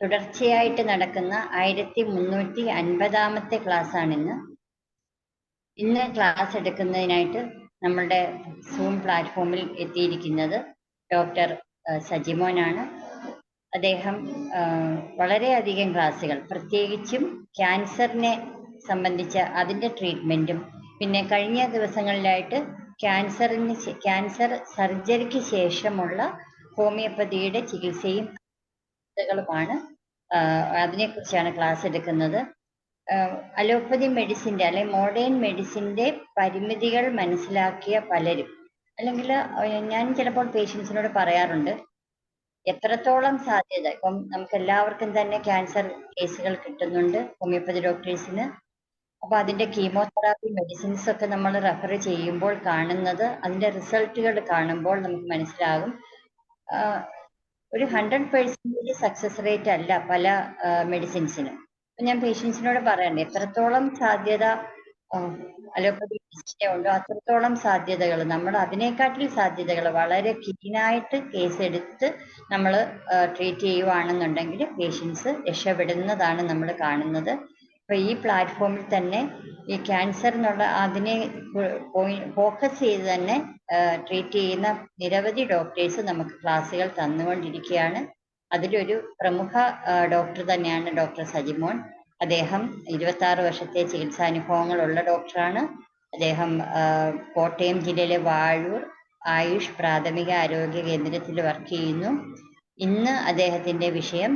തുടർച്ചയായിട്ട് നടക്കുന്ന 1350ാമത്തെ ക്ലാസ്സാണിന്ന്. ഇന്ന് ക്ലാസ് എടുക്കുന്നതിനായിട്ട് നമ്മളുടെ സൂം പ്ലാറ്റ്ഫോമിൽ എത്തിയിരിക്കുന്നത് ഡോക്ടർ സജിമോനാണ്. അദ്ദേഹം വളരെയധികം ക്ലാസ്സുകൾ, പ്രത്യേകിച്ചും ക്യാൻസറിനെ സംബന്ധിച്ച അതിൻ്റെ ട്രീറ്റ്മെൻറ്റും, പിന്നെ കഴിഞ്ഞ ദിവസങ്ങളിലായിട്ട് ക്യാൻസർ സർജറിക്ക് ശേഷമുള്ള ഹോമിയോപ്പതിയുടെ ചികിത്സയും ളുമാണ് അതിനെക്കുറിച്ചാണ് ക്ലാസ് എടുക്കുന്നത്. അലോപ്പതി മെഡിസിൻ്റെ അല്ലെങ്കിൽ മോഡേൺ മെഡിസിൻ്റെ പരിമിതികൾ മനസ്സിലാക്കിയ പലരും, അല്ലെങ്കിൽ ഞാൻ ചിലപ്പോൾ പേഷ്യൻസിനോട് പറയാറുണ്ട്, എത്രത്തോളം സാധ്യത, ഇപ്പം നമുക്ക് എല്ലാവർക്കും തന്നെ ക്യാൻസർ കേസുകൾ കിട്ടുന്നുണ്ട് ഹോമിയോപ്പതി ഡോക്ടേഴ്സിന്. അപ്പോൾ അതിൻ്റെ കീമോതെറാപ്പി മെഡിസിൻസ് ഒക്കെ നമ്മൾ റെഫർ ചെയ്യുമ്പോൾ കാണുന്നത്, അതിൻ്റെ റിസൾട്ടുകൾ കാണുമ്പോൾ നമുക്ക് മനസ്സിലാകും ഒരു 100% സക്സസ് റേറ്റ് അല്ല പല മെഡിസിൻസിനും. അപ്പം ഞാൻ പേഷ്യൻസിനോട് പറയാറുണ്ട്, എത്രത്തോളം സാധ്യത അലോപ്പതി മെഡിസിൻ്റെ ഉണ്ടോ അത്രത്തോളം സാധ്യതകൾ, നമ്മൾ അതിനേക്കാട്ടിൽ സാധ്യതകൾ വളരെ ക്ലീനായിട്ട് കേസ് എടുത്ത് നമ്മൾ ട്രീറ്റ് ചെയ്യുവാണെന്നുണ്ടെങ്കിൽ പേഷ്യൻസ് രക്ഷപ്പെടുന്നതാണ് നമ്മൾ കാണുന്നത്. അപ്പോൾ ഈ പ്ലാറ്റ്ഫോമിൽ തന്നെ ഈ ക്യാൻസർ എന്നുള്ള അതിനെ ഫോക്കസ് ചെയ്ത് തന്നെ ട്രീറ്റ് ചെയ്യുന്ന നിരവധി ഡോക്ടേഴ്സ് നമുക്ക് ക്ലാസ്സുകൾ തന്നുകൊണ്ടിരിക്കുകയാണ്. അതിലൊരു പ്രമുഖ ഡോക്ടർ തന്നെയാണ് ഡോക്ടർ സജിമോൻ. അദ്ദേഹം 26 വർഷത്തെ ചികിത്സാനുഭവങ്ങളുള്ള ഡോക്ടറാണ്. അദ്ദേഹം കോട്ടയം ജില്ലയിലെ വാഴൂർ ആയുഷ് പ്രാഥമിക ആരോഗ്യ കേന്ദ്രത്തിൽ വർക്ക് ചെയ്യുന്നു. ഇന്ന് അദ്ദേഹത്തിൻ്റെ വിഷയം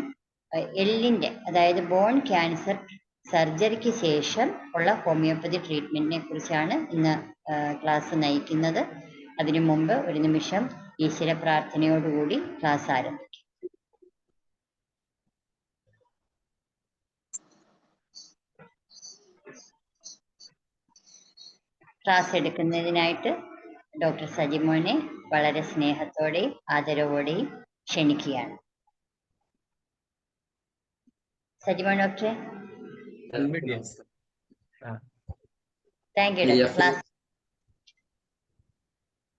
എല്ലിൻ്റെ, അതായത് ബോൺ ക്യാൻസർ സർജറിക്ക് ശേഷം ഉള്ള ഹോമിയോപ്പതി ട്രീറ്റ്മെൻറ്റിനെ കുറിച്ചാണ് ഇന്ന് ക്ലാസ് നയിക്കുന്നത്. അതിനു മുമ്പ് ഒരു നിമിഷം ഈശ്വര പ്രാർത്ഥനയോടുകൂടി ക്ലാസ് ആരംഭിക്കും. ക്ലാസ് എടുക്കുന്നതിനായിട്ട് ഡോക്ടർ സജിമോനെ വളരെ സ്നേഹത്തോടെയും ആദരവോടെയും ക്ഷണിക്കുകയാണ്. സജിമോൻ ഡോക്ടറെ. Thank you doctor. ക്ലാസ്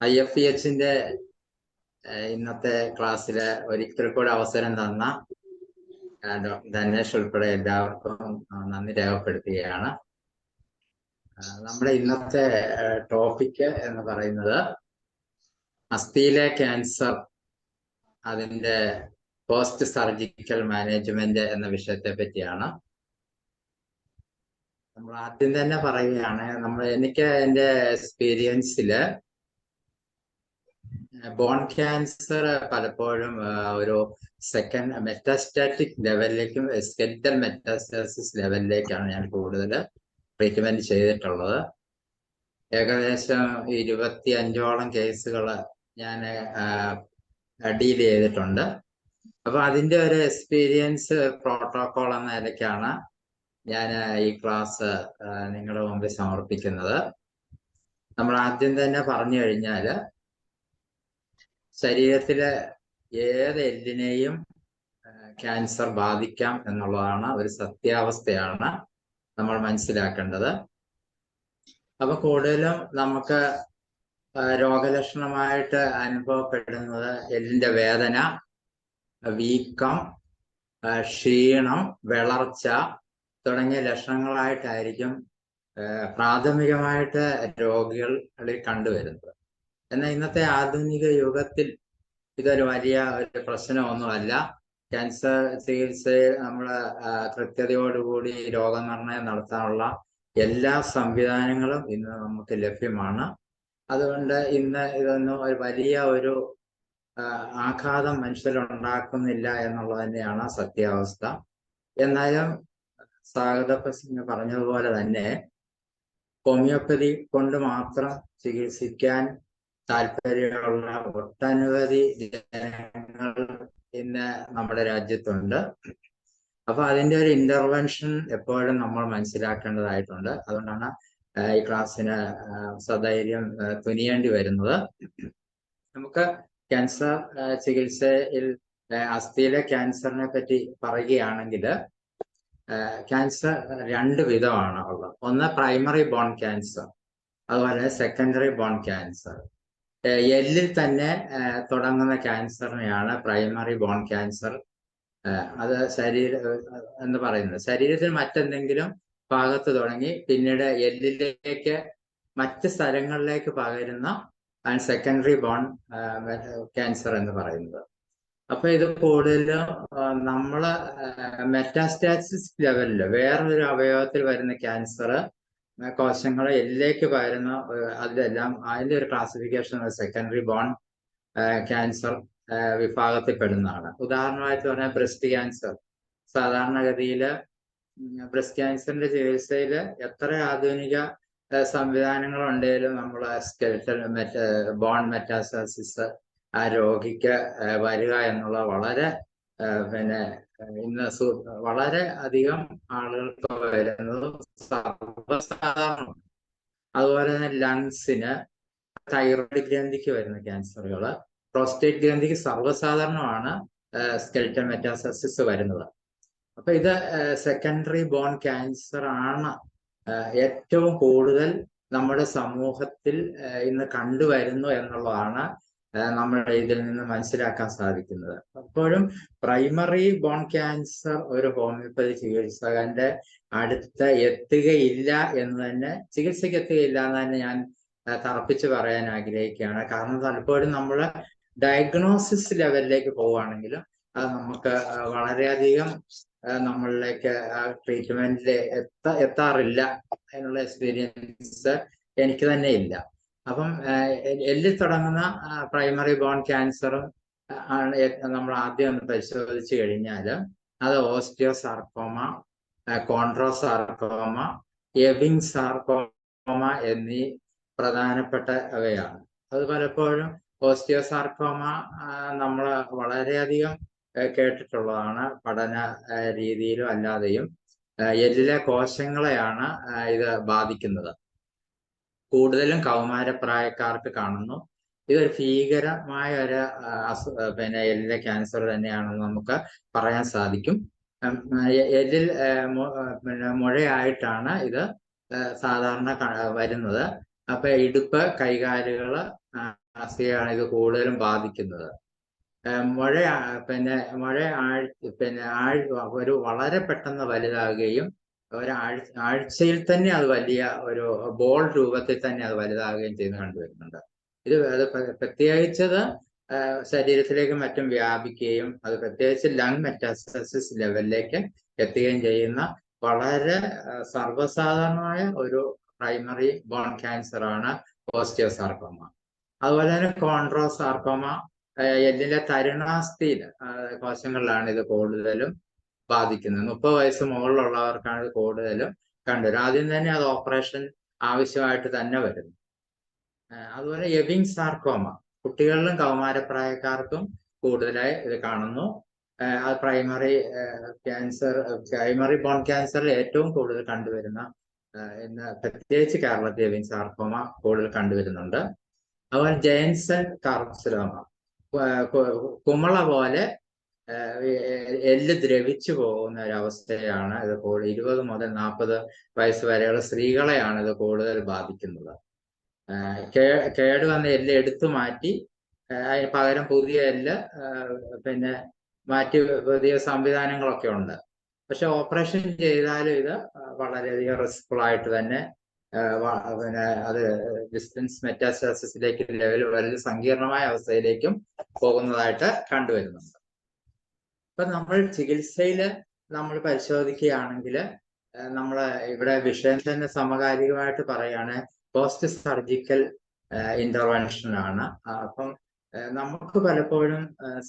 IFEHന്റെ ഇന്നത്തെ ക്ലാസ്സില് ഒരിക്കൽ കൂടെ അവസരം തന്ന ധനേഷ് ഉൾപ്പെടെ എല്ലാവർക്കും നന്ദി രേഖപ്പെടുത്തുകയാണ്. നമ്മുടെ ഇന്നത്തെ ടോപ്പിക്ക് എന്ന് പറയുന്നത് അസ്ഥിയിലെ ക്യാൻസർ, അതിൻ്റെ പോസ്റ്റ് സർജിക്കൽ മാനേജ്മെന്റ് എന്ന വിഷയത്തെ പറ്റിയാണ്. നമ്മൾ ആദ്യം തന്നെ പറയുകയാണ്, എനിക്ക് എൻ്റെ എക്സ്പീരിയൻസില് ബോൺ ക്യാൻസർ പലപ്പോഴും ഒരു സെക്കൻഡ് മെറ്റാസ്റ്റാറ്റിക് ലെവലിലേക്കും സ്കെലിറ്റൽ മെറ്റാസ്റ്റാസിസ് ലെവലിലേക്കാണ് ഞാൻ കൂടുതൽ ട്രീറ്റ്മെന്റ് ചെയ്തിട്ടുള്ളത്. ഏകദേശം 25ഓളം കേസുകൾ ഞാൻ ഡീൽ ചെയ്തിട്ടുണ്ട്. അപ്പൊ അതിൻ്റെ ഒരു എക്സ്പീരിയൻസ് പ്രോട്ടോകോൾ എന്ന നിലയ്ക്കാണ് ഞാൻ ഈ ക്ലാസ് നിങ്ങളുടെ മുമ്പിൽ സമർപ്പിക്കുന്നത്. നമ്മൾ ആദ്യം തന്നെ പറഞ്ഞു കഴിഞ്ഞാൽ, ശരീരത്തിലെ ഏത് എല്ലിനെയും ക്യാൻസർ ബാധിക്കാം എന്നുള്ളതാണ് ഒരു സത്യാവസ്ഥയാണ് നമ്മൾ മനസ്സിലാക്കേണ്ടത്. അപ്പൊ കൂടുതലും നമുക്ക് രോഗലക്ഷണമായിട്ട് അനുഭവപ്പെടുന്നത് എല്ലിന്റെ വേദന, വീക്കം, ക്ഷീണം, വിളർച്ച തുടങ്ങിയ ലക്ഷണങ്ങളായിട്ടായിരിക്കും പ്രാഥമികമായിട്ട് രോഗികളിൽ കണ്ടുവരുന്നത്. എന്നാൽ ഇന്നത്തെ ആധുനിക യുഗത്തിൽ ഇതൊരു വലിയ ഒരു പ്രശ്നമൊന്നുമല്ല. ക്യാൻസർ ചികിത്സയിൽ നമ്മൾ കൃത്യതയോടുകൂടി രോഗനിർണയം നടത്താനുള്ള എല്ലാ സംവിധാനങ്ങളും ഇന്ന് നമുക്ക് ലഭ്യമാണ്. അതുകൊണ്ട് ഇന്ന് ഇതൊന്നും ഒരു വലിയ ഒരു ആഘാതം മനുഷ്യരുണ്ടാക്കുന്നില്ല എന്നുള്ളത് തന്നെയാണ് സത്യാവസ്ഥ. എന്നാലും സ്വാഗത സിംഗ് പറഞ്ഞതുപോലെ തന്നെ ഹോമിയോപ്പതി കൊണ്ട് മാത്രം ചികിത്സിക്കാൻ താല്പര്യമുള്ള ഒട്ടനവധി ജനങ്ങൾ ഇന്ന് നമ്മുടെ രാജ്യത്തുണ്ട്. അപ്പൊ അതിൻ്റെ ഒരു ഇന്റർവെൻഷൻ എപ്പോഴും നമ്മൾ മനസ്സിലാക്കേണ്ടതായിട്ടുണ്ട്. അതുകൊണ്ടാണ് ഈ ക്ലാസ്സിന് സധൈര്യം തുനിയേണ്ടി വരുന്നത്. നമുക്ക് ക്യാൻസർ ചികിത്സയിൽ അസ്ഥിയിലെ ക്യാൻസറിനെ പറ്റി പറയുകയാണെങ്കിൽ, ക്യാൻസർ 2 വിധമാണ് ഉള്ളത്. ഒന്ന് പ്രൈമറി ബോൺ ക്യാൻസർ, അതുപോലെ സെക്കൻഡറി ബോൺ ക്യാൻസർ. എല്ലിൽ തന്നെ തുടങ്ങുന്ന ക്യാൻസറിനെയാണ് പ്രൈമറി ബോൺ ക്യാൻസർ അത് എന്ന് പറയുന്നത് ശരീരത്തിൽ മറ്റെന്തെങ്കിലും ഭാഗത്ത് തുടങ്ങി പിന്നീട് എല്ലിലേക്ക് മറ്റ് സ്ഥലങ്ങളിലേക്ക് പകരുന്ന സെക്കൻഡറി ബോൺ ക്യാൻസർ എന്ന് പറയുന്നത്. അപ്പൊ ഇത് കൂടുതലും നമ്മള് മെറ്റാസ്റ്റാസിസ് ലെവലില് വേറൊരു അവയവത്തിൽ വരുന്ന ക്യാൻസർ കോശങ്ങളെ എല്ലിലേക്ക് പകരുന്ന അതിലെല്ലാം അതിന്റെ ഒരു ക്ലാസിഫിക്കേഷൻ സെക്കൻഡറി ബോൺ ക്യാൻസർ വിഭാഗത്തിൽ പെടുന്നതാണ്. ഉദാഹരണമായിട്ട് പറഞ്ഞാൽ ബ്രസ്റ്റ് ക്യാൻസർ. സാധാരണഗതിയിൽ ബ്രസ്റ്റ് ക്യാൻസറിന്റെ ചികിത്സയിൽ എത്ര ആധുനിക സംവിധാനങ്ങൾ ഉണ്ടെങ്കിലും നമ്മൾ സ്കെൽറ്റൽ ബോൺ മെറ്റാസ്റ്റാസിസ് ആ രോഗിക്ക് വരിക എന്നുള്ള വളരെ ഇന്ന് വളരെ അധികം ആളുകൾക്ക് വരുന്നത് സർവ്വസാധാരണമാണ്. അതുപോലെ തന്നെ ലങ്സിന്, തൈറോയ്ഡ് ഗ്രന്ഥിക്ക് വരുന്ന ക്യാൻസറുകൾ, പ്രോസ്റ്റേറ്റ് ഗ്രന്ഥിക്ക് സർവ്വസാധാരണമാണ് സ്കെൽറ്റൽ മെറ്റാസ്റ്റാസിസ് വരുന്നത്. അപ്പൊ ഇത് സെക്കൻഡറി ബോൺ ക്യാൻസർ ആണ് ഏറ്റവും കൂടുതൽ നമ്മുടെ സമൂഹത്തിൽ ഇന്ന് കണ്ടുവരുന്നു എന്നുള്ളതാണ് നമ്മൾ ഇതിൽ നിന്ന് മനസ്സിലാക്കാൻ സാധിക്കുന്നത്. അപ്പോഴും പ്രൈമറി ബോൺ ക്യാൻസർ ഒരു ഹോമിയോപ്പതി ചികിത്സകന്റെ അടുത്ത് എത്തുകയില്ല എന്ന് തന്നെ, ചികിത്സയ്ക്ക് എത്തുകയില്ല എന്ന് തന്നെ ഞാൻ തറപ്പിച്ച് പറയാൻ ആഗ്രഹിക്കുകയാണ്. കാരണം പലപ്പോഴും നമ്മൾ ഡയഗ്നോസിസ് ലെവലിലേക്ക് പോവുകയാണെങ്കിലും അത് നമുക്ക് വളരെയധികം നമ്മളിലേക്ക് ട്രീറ്റ്മെന്റിൽ എത്താറില്ല എന്നുള്ള എക്സ്പീരിയൻസ് എനിക്ക് തന്നെ ഇല്ല. അപ്പം എല്ലിൽ തുടങ്ങുന്ന പ്രൈമറി ബോൺ ക്യാൻസറും ആണ് നമ്മൾ ആദ്യം ഒന്ന് പരിശോധിച്ചു കഴിഞ്ഞാൽ അത് ഓസ്റ്റിയോസാർക്കോമ, കോൺട്രോസാർക്കോമ, എവിങ് സാർക്കോമ എന്നീ പ്രധാനപ്പെട്ടവയാണ്. അത് പലപ്പോഴും ഓസ്റ്റിയോസാർക്കോമ നമ്മൾ വളരെയധികം കേട്ടിട്ടുള്ളതാണ്. പഠന രീതിയിലും അല്ലാതെയും എല്ലിലെ കോശങ്ങളെയാണ് ഇത് ബാധിക്കുന്നത്. കൂടുതലും കൗമാരപ്രായക്കാർക്ക് കാണുന്നു. ഇതൊരു ഭീകരമായ ഒരു എല്ലിലെ ക്യാൻസർ തന്നെയാണെന്ന് നമുക്ക് പറയാൻ സാധിക്കും. എല്ലിൽ മുഴയായിട്ടാണ് ഇത് സാധാരണ വരുന്നത്. അപ്പൊ ഇടുപ്പ്, കൈകാലുകള് അസ്ഥിയാണ് ഇത് കൂടുതലും ബാധിക്കുന്നത്. മുഴ ഒരു വളരെ പെട്ടെന്ന് വലുതാകുകയും ഒരാഴ്ചയിൽ തന്നെ അത് വലിയ ഒരു ബോൾ രൂപത്തിൽ തന്നെ അത് വലുതാകുകയും ചെയ്യുന്നത് കണ്ടുവരുന്നുണ്ട്. അത് പ്രത്യേകിച്ചത് ശരീരത്തിലേക്ക് മറ്റും വ്യാപിക്കുകയും അത് പ്രത്യേകിച്ച് ലങ് മെറ്റാസ്റ്റാസിസ് ലെവലിലേക്ക് എത്തുകയും ചെയ്യുന്ന വളരെ സർവ്വസാധാരണമായ ഒരു പ്രൈമറി ബോൺ ക്യാൻസർ ആണ് ഓസ്റ്റിയോസാർക്കോമ. അതുപോലെ തന്നെ കോൺട്രോസാർക്കോമ എല്ലിലെ തരുണാസ്ഥിയിൽ കോശങ്ങളിലാണ് ഇത് കൂടുതലും ബാധിക്കുന്നത്. 30 വയസ്സ് മുകളിലുള്ളവർക്കാണ് ഇത് കൂടുതലും കണ്ടുവരും. ആദ്യം തന്നെ അത് ഓപ്പറേഷൻ ആവശ്യമായിട്ട് തന്നെ വരുന്നു. അതുപോലെ എവിങ് സാർക്കോമ കുട്ടികളിലും കൗമാരപ്രായക്കാർക്കും കൂടുതലായി ഇത് കാണുന്നു. അത് പ്രൈമറി ബോൺ ക്യാൻസറിൽ ഏറ്റവും കൂടുതൽ കണ്ടുവരുന്ന ഇന്ന് പ്രത്യേകിച്ച് കേരളത്തിൽ എവിങ് സാർക്കോമ കൂടുതൽ കണ്ടുവരുന്നുണ്ട്. അതുപോലെ ജയൻസൺ കാർസിനോമ, കുമള പോലെ എല്ല് ദ്രവിച്ചു പോകുന്ന ഒരവസ്ഥയാണ് ഇത്. 20 മുതൽ 40 വയസ്സ് വരെയുള്ള സ്ത്രീകളെയാണ് ഇത് കൂടുതൽ ബാധിക്കുന്നത്. കേടുവന്ന എല്ല് എടുത്തു മാറ്റി അതിന് പകരം പുതിയ എല്ല് മാറ്റി പുതിയ സംവിധാനങ്ങളൊക്കെ ഉണ്ട്. പക്ഷെ ഓപ്പറേഷൻ ചെയ്താലും ഇത് വളരെയധികം റിസ്ക്ഫുൾ ആയിട്ട് തന്നെ അത് ഡിസ്റ്റൻസ് മെറ്റാസ്റ്റാസിസിലേക്ക് ലെവൽ വളരെ സങ്കീർണമായ അവസ്ഥയിലേക്കും പോകുന്നതായിട്ട് കണ്ടുവരുന്നുണ്ട്. ഇപ്പൊ നമ്മൾ ചികിത്സയില് നമ്മൾ പരിശോധിക്കുകയാണെങ്കിൽ നമ്മൾ ഇവിടെ വിഷയം തന്നെ സമകാലികമായിട്ട് പറയുകയാണ് പോസ്റ്റ് സർജിക്കൽ ഇന്റർവെൻഷൻ ആണ്. അപ്പം നമുക്ക് പലപ്പോഴും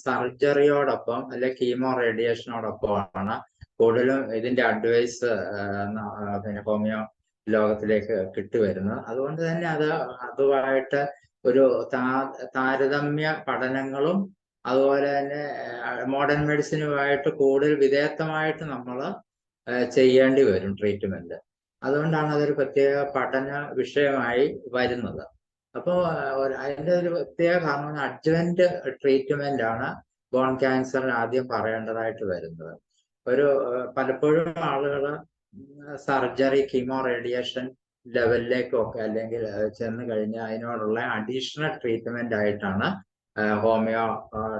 സർജറിയോടൊപ്പം അല്ലെ കീമോ റേഡിയേഷനോടൊപ്പമാണ് കൂടുതലും ഇതിന്റെ അഡ്വൈസ് ഹോമിയോ ലോകത്തിലേക്ക് കിട്ടിവരുന്നത്. അതുകൊണ്ട് തന്നെ അതുമായിട്ട് ഒരു താരതമ്യ പഠനങ്ങളും അതുപോലെ തന്നെ മോഡേൺ മെഡിസിനുമായിട്ട് കൂടുതൽ വിധേയത്വമായിട്ട് നമ്മൾ ചെയ്യേണ്ടി വരും ട്രീറ്റ്മെന്റ്. അതുകൊണ്ടാണ് അതൊരു പ്രത്യേക പഠന വിഷയമായി വരുന്നത്. അപ്പോൾ അതിൻ്റെ ഒരു പ്രത്യേക കാരണം അഡ്ജുവന്റ് ട്രീറ്റ്മെന്റ് ആണ് ബോൺ ക്യാൻസറിന് ആദ്യം പറയേണ്ടതായിട്ട് വരുന്നത്. പലപ്പോഴും ആളുകൾ സർജറി, കീമോ റേഡിയേഷൻ ലെവലിലേക്കൊക്കെ അല്ലെങ്കിൽ ചെന്ന് കഴിഞ്ഞാൽ അതിനോടുള്ള അഡീഷണൽ ട്രീറ്റ്മെന്റ് ആയിട്ടാണ് ഹോമിയോ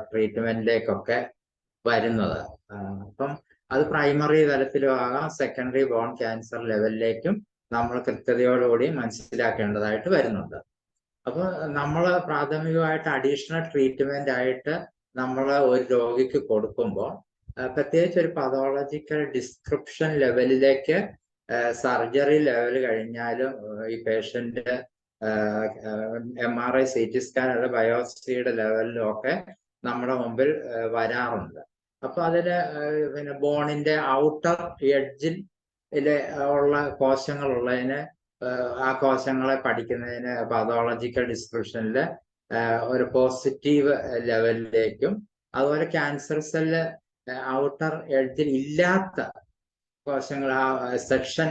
ട്രീറ്റ്മെന്റിലേക്കൊക്കെ വരുന്നത്. അപ്പം അത് പ്രൈമറി തലത്തിലും ആകാം, സെക്കൻഡറി ബോൺ ക്യാൻസർ ലെവലിലേക്കും നമ്മൾ കൃത്യതയോടുകൂടി മനസ്സിലാക്കേണ്ടതായിട്ട് വരുന്നുണ്ട്. അപ്പോൾ നമ്മൾ പ്രാഥമികമായിട്ട് അഡീഷണൽ ട്രീറ്റ്മെന്റ് ആയിട്ട് നമ്മൾ ഒരു രോഗിക്ക് കൊടുക്കുമ്പോൾ പ്രത്യേകിച്ച് ഒരു പതോളജിക്കൽ ഡിസ്ക്രിപ്ഷൻ ലെവലിലേക്ക് സർജറി ലെവൽ കഴിഞ്ഞാലും ഈ പേഷ്യന്റ് MRI CT സ്കാൻ അല്ല ബയോപ്സിയുടെ ലെവലിലും ഒക്കെ നമ്മുടെ മുമ്പിൽ വരാറുണ്ട്. അപ്പൊ അതില് പിന്നെ ബോണിന്റെ ഔട്ടർ എഡ്ജിൽ ഉള്ള കോശങ്ങളുള്ളതിന് ആ കോശങ്ങളെ പഠിക്കുന്നതിന് പതോളജിക്കൽ ഡിസ്ക്രിപ്ഷനിൽ ഒരു പോസിറ്റീവ് ലെവലിലേക്കും, അതുപോലെ ക്യാൻസർ സെല്ല് ഔട്ടർ എഡ്ജിൽ ഇല്ലാത്ത കോശങ്ങൾ ആ സെക്ഷൻ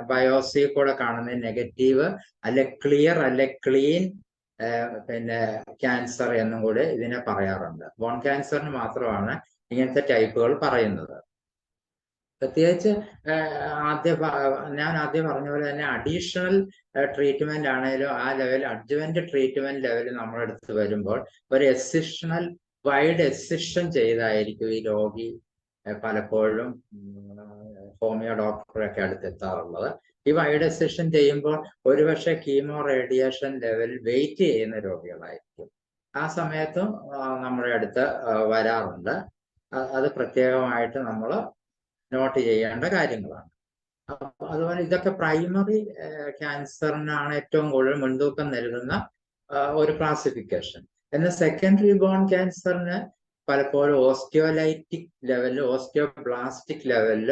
ബയോപ്സി കൂടെ കാണുന്ന നെഗറ്റീവ് അല്ലെ ക്ലിയർ അല്ലെ ക്ലീൻ പിന്നെ ക്യാൻസർ എന്നും കൂടെ ഇതിനെ പറയാറുണ്ട്. ബോൺ ക്യാൻസറിന് മാത്രമാണ് ഇങ്ങനത്തെ ടൈപ്പുകൾ പറയുന്നത്. പ്രത്യേകിച്ച് ഞാൻ ആദ്യം പറഞ്ഞ പോലെ തന്നെ അഡീഷണൽ ട്രീറ്റ്മെന്റ് ആണെങ്കിലും ആ ലെവൽ അഡ്ജുവന്റ് ട്രീറ്റ്മെന്റ് ലെവൽ നമ്മളെടുത്ത് വരുമ്പോൾ ഒരു എസിഷണൽ വൈഡ് എസിഷൻ ചെയ്തായിരിക്കും ഈ രോഗി പലപ്പോഴും ഹോമിയോ ഡോക്ടറൊക്കെ അടുത്തെത്താറുള്ളത്. ഈ വൈഡ് എസിഷൻ ചെയ്യുമ്പോൾ ഒരുപക്ഷെ കീമോ റേഡിയേഷൻ ലെവൽ വെയിറ്റ് ചെയ്യുന്ന രോഗികളായിരിക്കും. ആ സമയത്തും നമ്മുടെ അടുത്ത് വരാറുണ്ട്. അത് പ്രത്യേകമായിട്ട് നമ്മൾ നോട്ട് ചെയ്യേണ്ട കാര്യങ്ങളാണ്. അതുപോലെ ഇതൊക്കെ പ്രൈമറി ക്യാൻസറിനാണ് ഏറ്റവും കൂടുതൽ മുൻതൂക്കം നൽകുന്ന ഒരു ക്ലാസിഫിക്കേഷൻ. എന്നാൽ സെക്കൻഡറി ബോൺ ക്യാൻസറിന് പലപ്പോഴും ഓസ്റ്റിയോലൈറ്റിക് ലെവലിൽ ഓസ്റ്റിയോബ്ലാസ്റ്റിക് ലെവലിൽ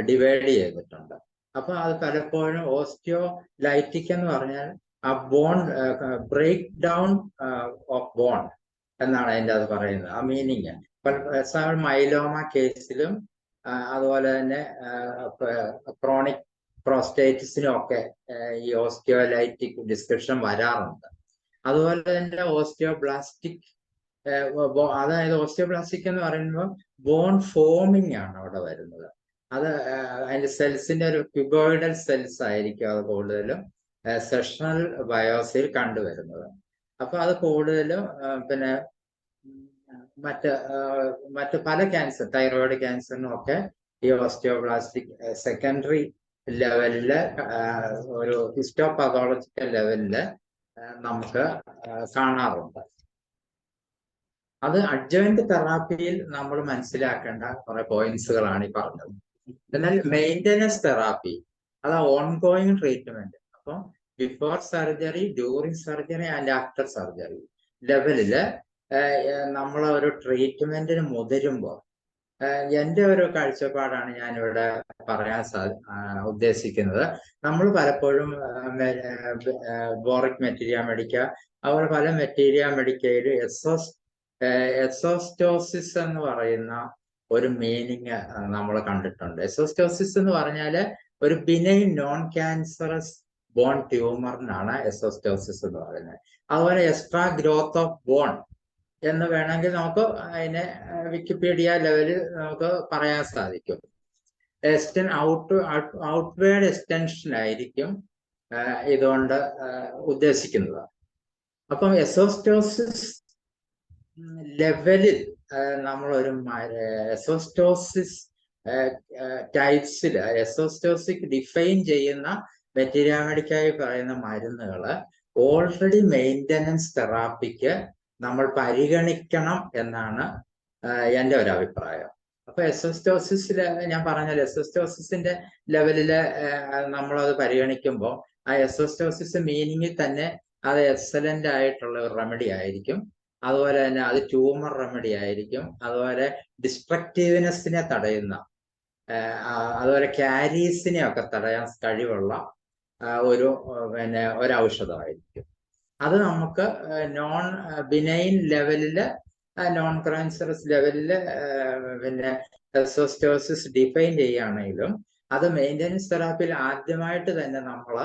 ഡിവൈഡ് ചെയ്തിട്ടുണ്ട്. അപ്പൊ അത് പലപ്പോഴും ഓസ്റ്റിയോലൈറ്റിക് എന്ന് പറഞ്ഞാൽ ആ bone break down of bone എന്നാണ് അതിൻ്റെ അത് പറയുന്നത്, ആ മീനിങ്. മൈലോമ കേസിലും അതുപോലെ തന്നെ ക്രോണിക് പ്രോസ്റ്റേറ്റിസിനും ഒക്കെ ഈ ഓസ്റ്റിയോലൈറ്റിക് ഡിസ്ക്രിപ്ഷൻ വരാറുണ്ട്. അതുപോലെ തന്നെ ഓസ്റ്റിയോബ്ലാസ്റ്റിക്, അതായത് ഓസ്റ്റിയോബ്ലാസ്റ്റിക് എന്ന് പറയുമ്പോൾ ബോൺ ഫോമിംഗ് ആണ് അവിടെ വരുന്നത്. അത് അതിന്റെ സെൽസിന്റെ ഒരു ക്യൂബോയിഡൽ സെൽസ് ആയിരിക്കും അത് കൂടുതലും സെഷണൽ ബയോപ്സിയിൽ കണ്ടുവരുന്നത്. അപ്പൊ അത് കൂടുതലും പിന്നെ മറ്റ് പല ക്യാൻസർ, തൈറോയിഡ് ക്യാൻസറിനും ഒക്കെ ഈ ഓസ്റ്റിയോബ്ലാസ്റ്റിക് സെക്കൻഡറി ലെവലില് ഒരു ഹിസ്റ്റോപതോളജിക്കൽ ലെവലില് നമുക്ക് കാണാറുണ്ട്. അത് അഡ്ജവന്റ് തെറാപ്പിയിൽ നമ്മൾ മനസ്സിലാക്കേണ്ട കുറെ പോയിന്റ്സുകളാണ് ഈ പറഞ്ഞത്. എന്നാൽ മെയിൻ്റനൻസ് തെറാപ്പി അത് ഓൺഗോയിങ് ട്രീറ്റ്മെന്റ്. അപ്പം before surgery, during surgery and after surgery ലെവലില് നമ്മൾ ഒരു ട്രീറ്റ്മെന്റിന് മുതിരുമ്പോൾ എൻ്റെ ഒരു കാഴ്ചപ്പാടാണ് ഞാനിവിടെ പറയാൻ ഉദ്ദേശിക്കുന്നത്. നമ്മൾ പലപ്പോഴും ബോറിക് മെറ്റീരിയ മെഡിക്ക, അതുപോലെ പല മെറ്റീരിയ മെഡിക്കയിൽ എസോസ്റ്റോസിസ് എന്ന് പറയുന്ന ഒരു മീനിങ് നമ്മൾ കണ്ടിട്ടുണ്ട്. എസോസ്റ്റോസിസ് എന്ന് പറഞ്ഞാൽ ഒരു ബിനൈൻ നോൺ ക്യാൻസറസ് ബോൺ ട്യൂമറിനാണ് എസോസ്റ്റോസിസ് എന്ന് പറയുന്നത്. അതുപോലെ എക്സ്ട്രാ ഗ്രോത്ത് ഓഫ് ബോൺ എന്ന് വേണമെങ്കിൽ നമുക്ക് അതിനെ വിക്കിപീഡിയ ലെവലിൽ നമുക്ക് പറയാൻ സാധിക്കും. ഔട്ട്വേർഡ് എക്സ്റ്റൻഷൻ ആയിരിക്കും ഇതുകൊണ്ട് ഉദ്ദേശിക്കുന്നത്. അപ്പം എസോസ്റ്റോസിസ് ലെവലിൽ നമ്മളൊരു എസോസ്റ്റോസിസ് ടൈപ്സിൽ എസോസ്റ്റോസിക് ഡിഫൈൻ ചെയ്യുന്ന മെറ്റീരിയ മെഡിക്കായി പറയുന്ന മരുന്നുകൾ ഓൾറെഡി മെയിൻ്റനൻസ് തെറാപ്പിക്ക് നമ്മൾ പരിഗണിക്കണം എന്നാണ് എൻ്റെ ഒരു അഭിപ്രായം. അപ്പൊ എസോസ്റ്റോസിസില് ഞാൻ പറഞ്ഞാൽ എസോസ്റ്റോസിന്റെ ലെവലില് നമ്മളത് പരിഗണിക്കുമ്പോൾ ആ എസോസ്റ്റോസിസ് മീനിങ്ങിൽ തന്നെ അത് എക്സലന്റ് ആയിട്ടുള്ള ഒരു റെമഡി ആയിരിക്കും. അതുപോലെ തന്നെ അത് ട്യൂമർ റെമഡി ആയിരിക്കും. അതുപോലെ ഡിസ്ട്രക്റ്റീവ്നെസ്സിനെ തടയുന്ന, അതുപോലെ ക്യാരീസിനെ ഒക്കെ തടയാൻ കഴിവുള്ള ഒരു ഔഷധമായിരിക്കും. അത് നമുക്ക് നോൺ ബിനൈൻ ലെവലില്, നോൺ ക്യാൻസറസ് ലെവലില് എസോസ്റ്റോസിസ് ഡിഫൈൻ ചെയ്യുകയാണെങ്കിലും അത് മെയിൻ്റനൻസ് തെറാപ്പിയിൽ ആദ്യമായിട്ട് തന്നെ നമ്മൾ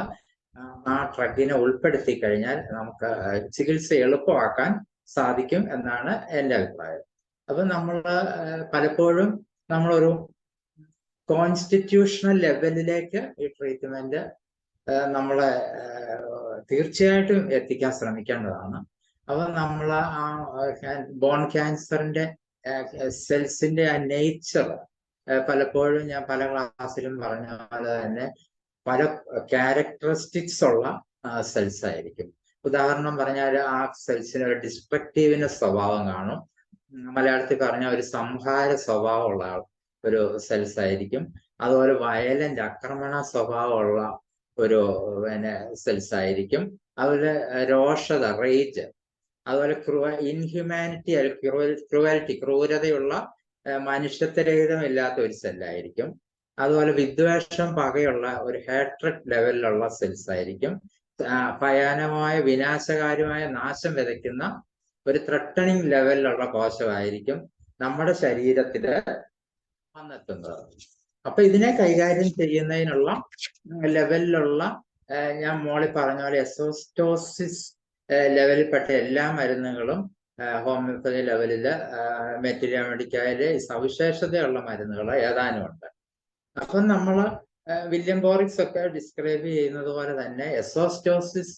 ആ ഡ്രഗിനെ ഉൾപ്പെടുത്തി കഴിഞ്ഞാൽ നമുക്ക് ചികിത്സ എളുപ്പമാക്കാൻ സാധിക്കും എന്നാണ് എൻ്റെ അഭിപ്രായം. അപ്പൊ നമ്മൾ പലപ്പോഴും നമ്മളൊരു കോൺസ്റ്റിറ്റ്യൂഷണൽ ലെവലിലേക്ക് ഈ ട്രീറ്റ്മെന്റ് നമ്മളെ തീർച്ചയായിട്ടും എത്തിക്കാൻ ശ്രമിക്കേണ്ടതാണ്. അപ്പൊ നമ്മൾ ആ ബോൺ ക്യാൻസറിന്റെ സെൽസിന്റെ ആ നേച്ചർ പലപ്പോഴും ഞാൻ പല ക്ലാസ്സിലും പറഞ്ഞ പോലെ തന്നെ പല ക്യാരക്ടറിസ്റ്റിക്സ് ഉള്ള സെൽസ് ആയിരിക്കും. ഉദാഹരണം പറഞ്ഞാൽ ആ സെൽസിന് ഒരു ഡിസ്ട്രക്റ്റീവിന് സ്വഭാവം കാണും. മലയാളത്തിൽ പറഞ്ഞ ഒരു സംഹാര സ്വഭാവമുള്ള ഒരു സെൽസ് ആയിരിക്കും. അതുപോലെ വയലന്റ് ആക്രമണ സ്വഭാവമുള്ള ഒരു സെൽസ് ആയിരിക്കും. അതുപോലെ രോഷത, റേജ്, അതുപോലെ ഇൻഹ്യൂമാനിറ്റി, ക്രൂവാലിറ്റി, ക്രൂരതയുള്ള മനുഷ്യത്വരഹിതമില്ലാത്ത ഒരു സെല്ലായിരിക്കും. അതുപോലെ വിദ്വേഷം, പകയുള്ള ഒരു ഹേട്രഡ് ലെവലിലുള്ള സെൽസ് ആയിരിക്കും. ഭയാനകമായ വിനാശകാരിമായ നാശം വിതയ്ക്കുന്ന ഒരു ത്രട്ടണിങ് ലെവലിലുള്ള കോശമായിരിക്കും നമ്മുടെ ശരീരത്തില് വന്നെത്തുന്നത്. അപ്പൊ ഇതിനെ കൈകാര്യം ചെയ്യുന്നതിനുള്ള ലെവലിലുള്ള ഞാൻ മോളിൽ പറഞ്ഞ പോലെ എസോസ്റ്റോസിസ് ലെവലിൽപ്പെട്ട എല്ലാ മരുന്നുകളും ഹോമിയോപ്പതി ലെവലില് മെറ്റീരിയ മെഡിക്കയില് സവിശേഷതയുള്ള മരുന്നുകൾ ഏതാനും ഉണ്ട്. അപ്പം നമ്മള് വില്യം ബോറിക്സ് ഒക്കെ ഡിസ്ക്രൈബ് ചെയ്യുന്നത് പോലെ തന്നെ എസോസ്റ്റോസിസ്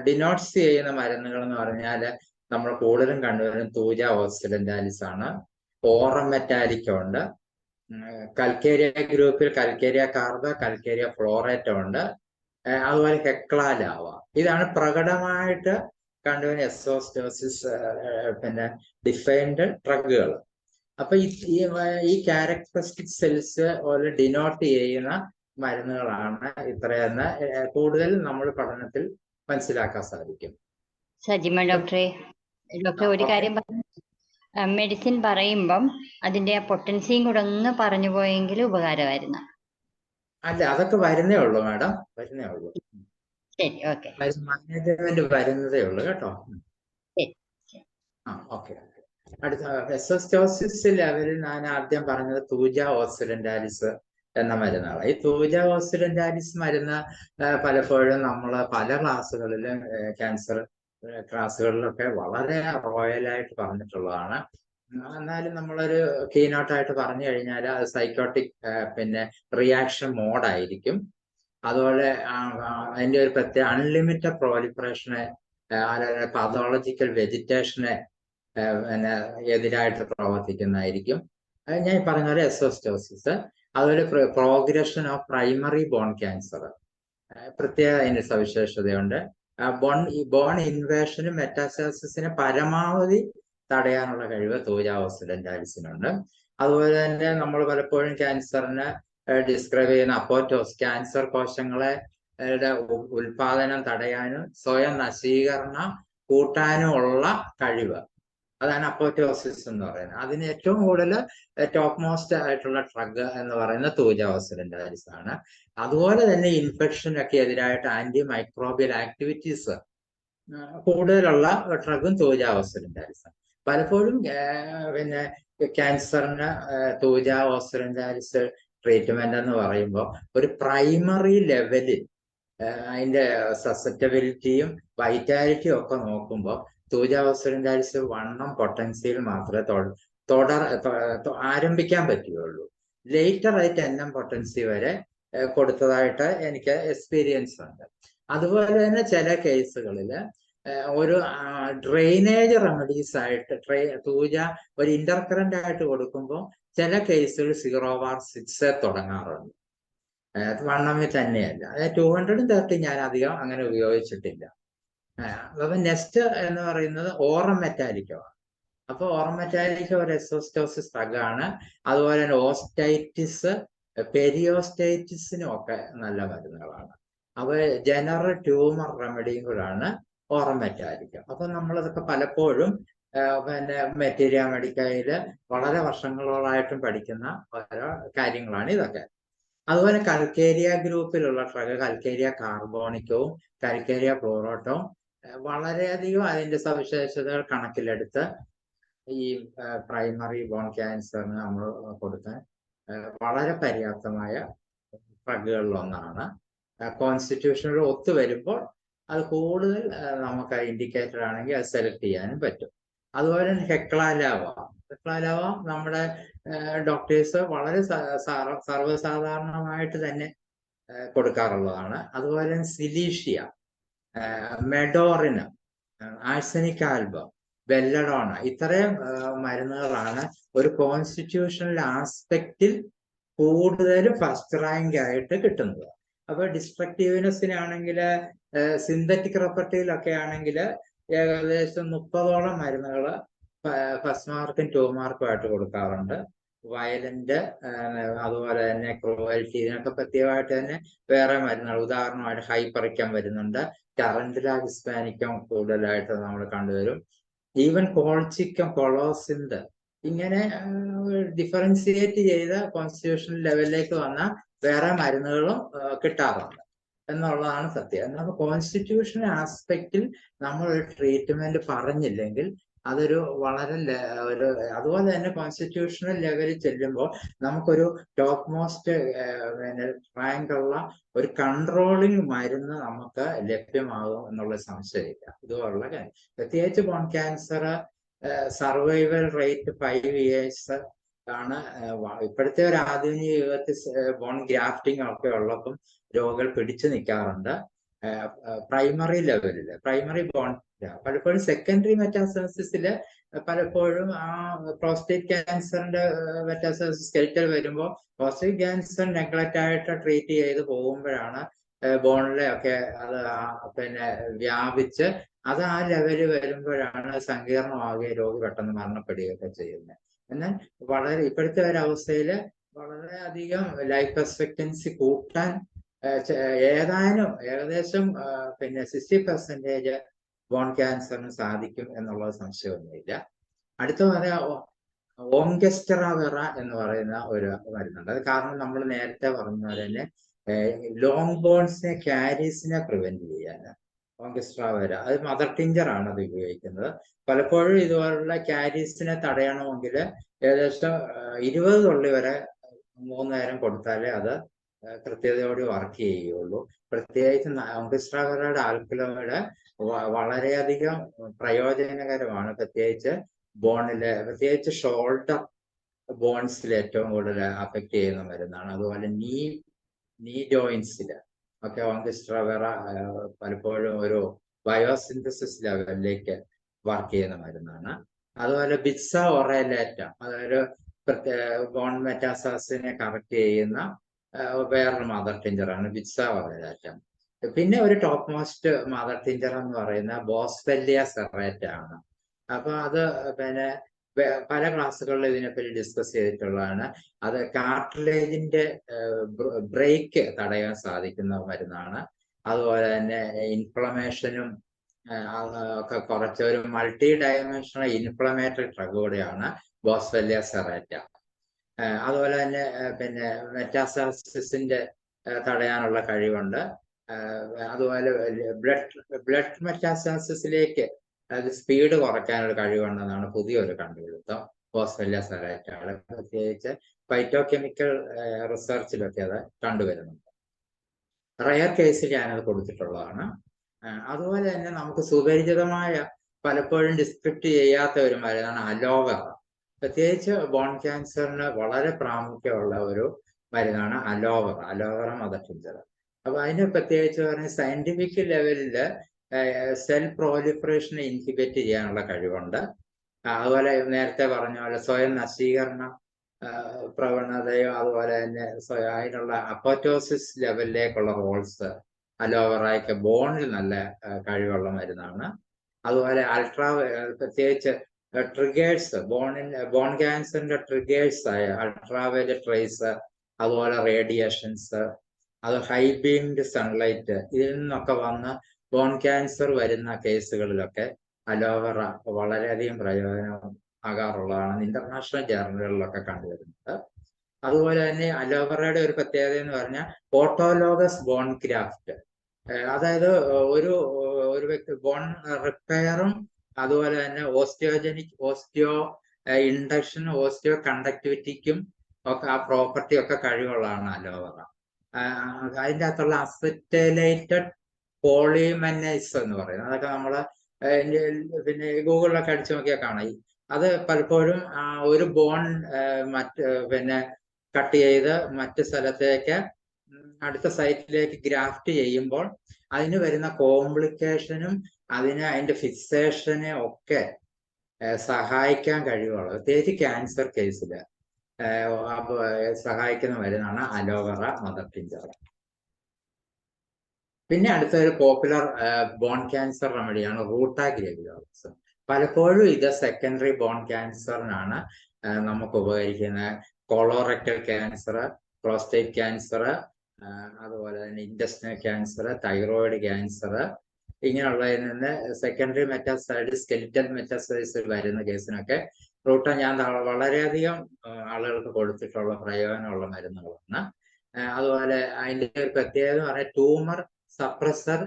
ഡിനോട്ട്സ് ചെയ്യുന്ന മരുന്നുകൾ എന്ന് പറഞ്ഞാൽ നമ്മൾ കൂടുതലും കണ്ടുവരുന്നത് തൂജ ഓക്സിഡന്റാലിസ് ആണ്. ഓറം മെറ്റാലിക്ക ഉണ്ട്. കൽക്കേരിയ ഗ്രൂപ്പിൽ കൽക്കേരിയ കാർബ, കൽക്കേരിയ ഫ്ലോറേറ്റ ഉണ്ട്. അതുപോലെ ഹെക്ലാലാവ. ഇതാണ് പ്രകടമായിട്ട് കണ്ടുവരുന്ന എസോസ്റ്റോസിസ് ഡിഫൈൻഡ് ഡ്രഗുകൾ. അപ്പൊ ഈ ക്യാരക്ടറിസ്റ്റിക് സെൽസ് പോലെ ഡിനോട്ട് ചെയ്യുന്ന മരുന്നുകളാണ് ഇത്രയെന്ന് കൂടുതൽ നമ്മൾ പഠനത്തിൽ മനസ്സിലാക്കാൻ സാധിക്കും. സജിമ ഡോക്ടറെ ഒരു കാര്യം പറഞ്ഞു, മെഡിസിൻ പറയുമ്പം അതിന്റെ പൊട്ടൻസിയും കൂടെ ഒന്ന് പറഞ്ഞു പോയെങ്കിൽ ഉപകാരമായിരുന്നു. അല്ല, അതൊക്കെ വരുന്നേ ഉള്ളൂ മാഡം, വരുന്നേ ഉള്ളൂ. ശരി, ഓക്കെ. മാനേജ്മെന്റ് വരുന്നതേ ഉള്ളൂ കേട്ടോ. ഓക്കെ. അടുത്ത എസോസ്റ്റോസിസ് ലെവലിൽ ഞാൻ ആദ്യം പറഞ്ഞത് തൂജ ഓക്സിഡന്റാലിസ് എന്ന മരുന്നാണ്. ഈ തൂജ ഓക്സിഡന്റാലിസ് മരുന്ന് പലപ്പോഴും നമ്മൾ പല ക്ലാസ്സുകളിലും ക്യാൻസർ ക്ലാസ്സുകളിലൊക്കെ വളരെ റോയലായിട്ട് പറഞ്ഞിട്ടുള്ളതാണ്. എന്നാലും നമ്മളൊരു കീനോട്ടായിട്ട് പറഞ്ഞു കഴിഞ്ഞാൽ അത് സൈക്കോട്ടിക് റിയാക്ഷൻ മോഡായിരിക്കും. അതുപോലെ അതിന്റെ ഒരു പ്രത്യേക അൺലിമിറ്റഡ് പ്രോലിഫറേഷനെ പാതോളജിക്കൽ വെജിറ്റേഷനെ എതിരായിട്ട് പ്രവർത്തിക്കുന്നതായിരിക്കും. ഞാൻ പറഞ്ഞ പോലെ എസോസ്റ്റോസിസ്. അതുപോലെ progression of primary bone cancer പ്രത്യേക അതിന്റെ സവിശേഷതയുണ്ട്. ബോൺ ഇൻവേഷനും മെറ്റാസ്റ്റാസിസിനെ പരമാവധി തടയാനുള്ള കഴിവ് തൂജ ഓക്സിഡന്റാലിസിനുണ്ട്. അതുപോലെ തന്നെ നമ്മൾ പലപ്പോഴും ക്യാൻസറിന് ഡിസ്ക്രൈബ് ചെയ്യുന്ന അപ്പോറ്റോസ്, ക്യാൻസർ കോശങ്ങളെ ഉൽപാദനം തടയാനും സ്വയം നശീകരണം കൂട്ടാനുമുള്ള കഴിവ്, അതാണ് അപ്പോറ്റോസിസ് എന്ന് പറയുന്നത്. അതിന് ഏറ്റവും കൂടുതൽ ടോപ്പ് മോസ്റ്റ് ആയിട്ടുള്ള ഡ്രഗ് എന്ന് പറയുന്നത് തൂജ ഓക്സിഡന്റാലിസ് ആണ്. അതുപോലെ തന്നെ ഇൻഫെക്ഷനൊക്കെ എതിരായിട്ട് ആന്റി മൈക്രോബിയൽ ആക്ടിവിറ്റീസ് കൂടുതലുള്ള ഡ്രഗും തൂജ ഓക്സിഡന്റാലിസ്. പലപ്പോഴും ക്യാൻസറിന് തൂജ ഓക്സിഡന്റാലിസ് ട്രീറ്റ്മെന്റ് എന്ന് പറയുമ്പോൾ ഒരു പ്രൈമറി ലെവലിൽ അതിന്റെ സസെപ്റ്റബിലിറ്റിയും വൈറ്റാലിറ്റിയും ഒക്കെ നോക്കുമ്പോൾ തൂജ ഓക്സിഡന്റാലിസ് വണ്ണം പൊട്ടൻസിയിൽ മാത്രമേ ആരംഭിക്കാൻ പറ്റുകയുള്ളൂ. ലേറ്റർ ആയിട്ട് NM പൊട്ടൻസി വരെ കൊടുത്തതായിട്ട് എനിക്ക് എക്സ്പീരിയൻസ് ഉണ്ട്. അതുപോലെ തന്നെ ചില കേസുകളിൽ ഒരു ഡ്രെയിനേജ് റെമഡീസ് ആയിട്ട് തൂജ ഒരു ഇന്റർകറന്റ് ആയിട്ട് കൊടുക്കുമ്പോൾ ചില കേസുകൾ 0/6 തുടങ്ങാറുണ്ട്. വണ്ണമിൽ തന്നെയല്ല. 230 ഞാൻ അധികം അങ്ങനെ ഉപയോഗിച്ചിട്ടില്ല. അപ്പൊ നെക്സ്റ്റ് എന്ന് പറയുന്നത് ഓറം മെറ്റാലിക്കോ. അപ്പൊ ഓറം മെറ്റാലിക്ക ഒരു എസോസ്റ്റോസിസ് ഡ്രഗാണ്. അതുപോലെ തന്നെ ഓസ്റ്റൈറ്റിസ്, പെരിയോസ്റ്റൈറ്റിസിനും ഒക്കെ നല്ല മരുന്നുകളാണ്. അപ്പൊ ജനറൽ ട്യൂമർ റെമഡിയും കൂടാണ് ഓറം മെറ്റാലിക്ക. അപ്പൊ നമ്മളതൊക്കെ പലപ്പോഴും മെറ്റീരിയ മെഡിക്കയില് വളരെ വർഷങ്ങളോളായിട്ടും പഠിക്കുന്ന ഓരോ കാര്യങ്ങളാണ് ഇതൊക്കെ. അതുപോലെ കൽക്കേരിയ ഗ്രൂപ്പിലുള്ള ഡ്രഗ് കൽക്കേരിയ കാർബോണിക്കവും കൽക്കേരിയ ഫ്ലോറോട്ടവും വളരെയധികം അതിന്റെ സവിശേഷതകൾ കണക്കിലെടുത്ത് ഈ പ്രൈമറി ബോൺ ക്യാൻസറിന് നമ്മൾ കൊടുക്കാൻ വളരെ പര്യാപ്തമായ ഡ്രഗുകളിലൊന്നാണ്. കോൺസ്റ്റിറ്റ്യൂഷനോട് ഒത്തു വരുമ്പോൾ അത് കൂടുതൽ നമുക്ക് ഇൻഡിക്കേറ്റർ ആണെങ്കിൽ അത് സെലക്ട് ചെയ്യാനും പറ്റും. അതുപോലെ ഹെക്ലാലാവ നമ്മുടെ ഡോക്ടേഴ്സ് വളരെ സർവ്വസാധാരണമായിട്ട് തന്നെ കൊടുക്കാറുള്ളതാണ്. അതുപോലെ സിലീഷ്യ, മെഡോറിന്, ആഴ്സനിക് ആൽബം, ബെല്ലഡോണ, ഇത്രയും മരുന്നുകളാണ് ഒരു കോൺസ്റ്റിറ്റ്യൂഷണൽ ആസ്പെക്റ്റിൽ കൂടുതൽ ഫസ്റ്റ് റാങ്ക് ആയിട്ട് കിട്ടുന്നത്. അപ്പൊ ഡിസ്ട്രക്റ്റീവ്നെസ്സിനാണെങ്കിൽ സിന്തറ്റിക് പ്രോപ്പർട്ടിയിലൊക്കെ ആണെങ്കിൽ ഏകദേശം 30ഓളം മരുന്നുകൾ ഫസ്റ്റ് മാർക്കും 2 മാർക്കും ആയിട്ട് കൊടുക്കാറുണ്ട്. വയലന്റ്, അതുപോലെ തന്നെ ക്രൂവൽറ്റി, ഇതിനൊക്കെ പ്രത്യേകമായിട്ട് തന്നെ വേറെ മരുന്നുകൾ, ഉദാഹരണമായിട്ട് ഹൈപ്പറിക്കം വരുന്നുണ്ട്, ടറന്റുല ഹിസ്പാനിക്കം കൂടുതലായിട്ട് നമ്മൾ കണ്ടുവരും, ഈവൻ കോൾച്ചിക്കം, കൊളോസിന്ത്, ഇങ്ങനെ ഡിഫറൻഷിയേറ്റ് ചെയ്ത കോൺസ്റ്റിറ്റ്യൂഷണൽ ലെവലിലേക്ക് വന്ന വേറെ മരുന്നുകളും കിട്ടാറുണ്ട് എന്നുള്ളതാണ് സത്യം. എന്നാൽ കോൺസ്റ്റിറ്റ്യൂഷണൽ ആസ്പെക്റ്റിൽ നമ്മൾ ഒരു ട്രീറ്റ്മെന്റ് പറഞ്ഞില്ലെങ്കിൽ അതൊരു വളരെ ഒരു, അതുപോലെ തന്നെ കോൺസ്റ്റിറ്റ്യൂഷണൽ ലെവലിൽ ചെല്ലുമ്പോൾ നമുക്കൊരു ടോപ്പ് മോസ്റ്റ് റാങ്ക് ഉള്ള ഒരു കൺട്രോളിങ് മരുന്ന് നമുക്ക് ലഭ്യമാകും എന്നുള്ള സംശയമില്ല. ഇതുപോലുള്ള കാര്യം, പ്രത്യേകിച്ച് bone cancer survival rate 5 years ആണ്. ഇപ്പോഴത്തെ ഒരു ആധുനിക യുഗത്തിൽ ബോൺ ഗ്രാഫ്റ്റിംഗ് ഒക്കെ ഉള്ളപ്പം രോഗികൾ പിടിച്ചു നിൽക്കാറുണ്ട് പ്രൈമറി ലെവലിൽ. പ്രൈമറി ബോൺ പലപ്പോഴും സെക്കൻഡറി മെറ്റാസ്റ്റസിസില് പലപ്പോഴും ആ പ്രോസ്റ്റേറ്റ് ക്യാൻസറിന്റെ മെറ്റാസ്റ്റസിസ് സ്കെലിറ്റൽ വരുമ്പോൾ പ്രോസ്റ്റേറ്റ് ക്യാൻസർ നെഗ്ലക്റ്റ് ആയിട്ട് ട്രീറ്റ് ചെയ്ത് പോകുമ്പോഴാണ് ബോണിലെ ഒക്കെ അത് പിന്നെ വ്യാപിച്ച് അത് ആ ലെവല് വരുമ്പോഴാണ് സങ്കീർണമാകുകയും രോഗി പെട്ടെന്ന് മരണപ്പെടുകയൊക്കെ ചെയ്യുന്നത്. എന്നാൽ വളരെ ഇപ്പോഴത്തെ ഒരവസ്ഥയിൽ വളരെയധികം ലൈഫ് എക്സ്പെക്ടൻസി കൂട്ടാൻ ഏകദേശം പിന്നെ 60% ബോൺ ക്യാൻസറിന് സാധിക്കും എന്നുള്ളത് സംശയമൊന്നുമില്ല. അടുത്ത പറയാ ഓങ്കെസ്ട്രാവെറ എന്ന് പറയുന്ന ഒരു മരുന്നുണ്ട്. അത് കാരണം നമ്മൾ നേരത്തെ പറഞ്ഞ പോലെ തന്നെ ലോങ് ബോൺസിനെ, ക്യാരീസിനെ പ്രിവെന്റ് ചെയ്യാൻ ഓങ്കെസ്ട്രാവെറ, അത് മദർ ടിഞ്ചർ ആണ് അത് ഉപയോഗിക്കുന്നത്. പലപ്പോഴും ഇതുപോലുള്ള ക്യാരീസിനെ തടയണമെങ്കിൽ ഏകദേശം 20 തുള്ളി വരെ 3 നേരം കൊടുത്താലേ അത് കൃത്യതയോടെ വർക്ക് ചെയ്യുകയുള്ളൂ. പ്രത്യേകിച്ച് ഓങ്കെസ്ട്രാവെറയുടെ ആൽക്കലോയിഡ് വളരെയധികം പ്രയോജനകരമാണ്, പ്രത്യേകിച്ച് ബോണില്, പ്രത്യേകിച്ച് ഷോൾഡർ ബോൺസിൽ ഏറ്റവും കൂടുതൽ അഫക്റ്റ് ചെയ്യുന്ന മരുന്നാണ്. അതുപോലെ നീ ജോയിൻസില് ഒക്കെ ഓങ്കെസ്ട്രാവെറ പലപ്പോഴും ഒരു ബയോസിന്തസിസ് ലെവലിലേക്ക് വർക്ക് ചെയ്യുന്ന മരുന്നാണ്. അതുപോലെ ബിറ്റ്സ ഒറേലേറ്റ, അതൊരു ബോൺ മെറ്റാസാസിനെ കറക്റ്റ് ചെയ്യുന്ന വേറൊരു മദർ ടിഞ്ചറാണ് ബിറ്റ്സ ഒറേലേറ്റ. പിന്നെ ഒരു ടോപ്പ് മോസ്റ്റ് മദർ ടിഞ്ചർ എന്ന് പറയുന്ന ബോസ്വെല്ലിയ സെറേറ്റ ആണ്. അപ്പൊ അത് പിന്നെ പല ക്ലാസ്സുകളിൽ ഇതിനെപ്പറ്റി ഡിസ്കസ് ചെയ്തിട്ടുള്ളതാണ്. അത് കാർട്ടിലേജിന്റെ ബ്രേക്ക് തടയാൻ സാധിക്കുന്ന മരുന്നാണ്. അതുപോലെ തന്നെ ഇൻഫ്ലമേഷനും ഒക്കെ കുറച്ച് ഒരു മൾട്ടി ഡയമെൻഷണൽ ഇൻഫ്ലമേറ്ററി ഡ്രഗ് കൂടെയാണ് ബോസ്വെല്ലിയ സെറേറ്റ. അതുപോലെ തന്നെ പിന്നെ മെറ്റാസ്റ്റാസിസിന്റെ തടയാനുള്ള കഴിവുണ്ട്. അതുപോലെ ബ്ലഡ് മെറ്റാസ്റ്റാസിസിലേക്ക് അത് സ്പീഡ് കുറയ്ക്കാനുള്ള കഴിവുണ്ടെന്നാണ് പുതിയൊരു കണ്ടുപിടുത്തം ബോസ്വെല്ലിയ സെറേറ്റയുടെ. പ്രത്യേകിച്ച് ഫൈറ്റോകെമിക്കൽ റിസർച്ചിലൊക്കെ അത് കണ്ടുവരുന്നുണ്ട്. റയർ കേസിൽ ഞാനത് കൊടുത്തിട്ടുള്ളതാണ്. അതുപോലെ തന്നെ നമുക്ക് സുപരിചിതമായ, പലപ്പോഴും ഡിസ്ക്രിപ്റ്റ് ചെയ്യാത്ത ഒരു മരുന്നാണ് അലോവെറ. പ്രത്യേകിച്ച് ബോൺ ക്യാൻസറിന് വളരെ പ്രാമുഖ്യമുള്ള ഒരു മരുന്നാണ് അലോവെറ മദർ ടിഞ്ചർ. അപ്പൊ അതിന് പ്രത്യേകിച്ച് പറഞ്ഞ സയന്റിഫിക് ലെവലിൽ സെൽ പ്രോലിഫറേഷനെ ഇൻഹിബിറ്റ് ചെയ്യാനുള്ള കഴിവുണ്ട്. അതുപോലെ നേരത്തെ പറഞ്ഞ പോലെ സ്വയം നശീകരണ പ്രവണതയോ അതുപോലെ തന്നെ അതിനുള്ള അപ്പോറ്റോസിസ് ലെവലിലേക്കുള്ള റോൾസ് അലോവെറയ്ക്ക് ബോണിൽ നല്ല കഴിവുള്ള മരുന്നാണ്. അതുപോലെ പ്രത്യേകിച്ച് ട്രിഗേഴ്സ്, ബോൺ ക്യാൻസറിന്റെ ട്രിഗേഴ്സ് ആയ അൾട്രാവയലറ്റ് റേസ്, അതുപോലെ റേഡിയേഷൻസ്, അത് ഹൈ ബീംഡ് സൺലൈറ്റ്, ഇതിൽ നിന്നൊക്കെ വന്ന് ബോൺ ക്യാൻസർ വരുന്ന കേസുകളിലൊക്കെ അലോവെറ വളരെയധികം പ്രയോജനം ആകാറുള്ളതാണ് ഇന്റർനാഷണൽ ജേർണലുകളിലൊക്കെ കണ്ടുവരുന്നത്. അതുപോലെ തന്നെ അലോവെറയുടെ ഒരു പ്രത്യേകത എന്ന് പറഞ്ഞാൽ ഓട്ടോലോഗസ് ബോൺ ഗ്രാഫ്റ്റ്, അതായത് ഒരു വ്യക്തി ബോൺ റിപ്പയറും അതുപോലെ തന്നെ ഓസ്റ്റിയോ ഇൻഡക്ഷൻ, ഓസ്റ്റിയോ കണ്ടക്ടിവിറ്റിക്കും ഒക്കെ ആ പ്രോപ്പർട്ടി ഒക്കെ കഴിവുള്ളതാണ് അലോവെറ. അതിൻ്റെ അകത്തുള്ള അസറ്റൈലേറ്റഡ് പോളിമനൈസ് എന്ന് പറയുന്നത്, അതൊക്കെ നമ്മള് പിന്നെ ഗൂഗിളിലൊക്കെ അടിച്ചു നോക്കിയാൽ കാണാം. അത് പലപ്പോഴും ഒരു ബോൺ പിന്നെ കട്ട് ചെയ്ത് മറ്റു സ്ഥലത്തേക്ക് അടുത്ത സൈറ്റിലേക്ക് ഗ്രാഫ്റ്റ് ചെയ്യുമ്പോൾ അതിന് വരുന്ന കോംപ്ലിക്കേഷനും അതിന്റെ ഫിക്സേഷനെ ഒക്കെ സഹായിക്കാൻ കഴിവുള്ളത്, പ്രത്യേകിച്ച് ക്യാൻസർ കേസിൽ സഹായിക്കുന്ന മരുന്നാണ് അലോവെറ, മദർ ടിഞ്ചർ. പിന്നെ അടുത്തൊരു പോപ്പുലർ ബോൺ ക്യാൻസർ റെമഡിയാണ് റൂട്ട ഗ്രേവിയോളക്സ്. പലപ്പോഴും ഇത് സെക്കൻഡറി ബോൺ ക്യാൻസറിനാണ് നമുക്ക് ഉപകരിക്കുന്നത്. കോളോറക്ടൽ ക്യാൻസർ, പ്രോസ്റ്റേറ്റ് ക്യാൻസർ, അതുപോലെ തന്നെ ഇൻറ്റസ്റ്റിനൽ ക്യാൻസർ, തൈറോയിഡ് ക്യാൻസർ, ഇങ്ങനെയുള്ളതിൽ നിന്ന് സെക്കൻഡറി മെറ്റാസ്റ്റൈഡ്, സ്കെലിറ്റൽ മെറ്റാസ്റ്റൈഡ്സ് വരുന്ന കേസിനൊക്കെ റൂട്ട ഞാൻ വളരെയധികം ആളുകൾക്ക് കൊടുത്തിട്ടുള്ള പ്രയോജനമുള്ള മരുന്നുകളാണ്. അതുപോലെ അതിൻ്റെ ഒരു പ്രത്യേകത എന്ന് പറഞ്ഞാൽ ട്യൂമർ സപ്രസർ,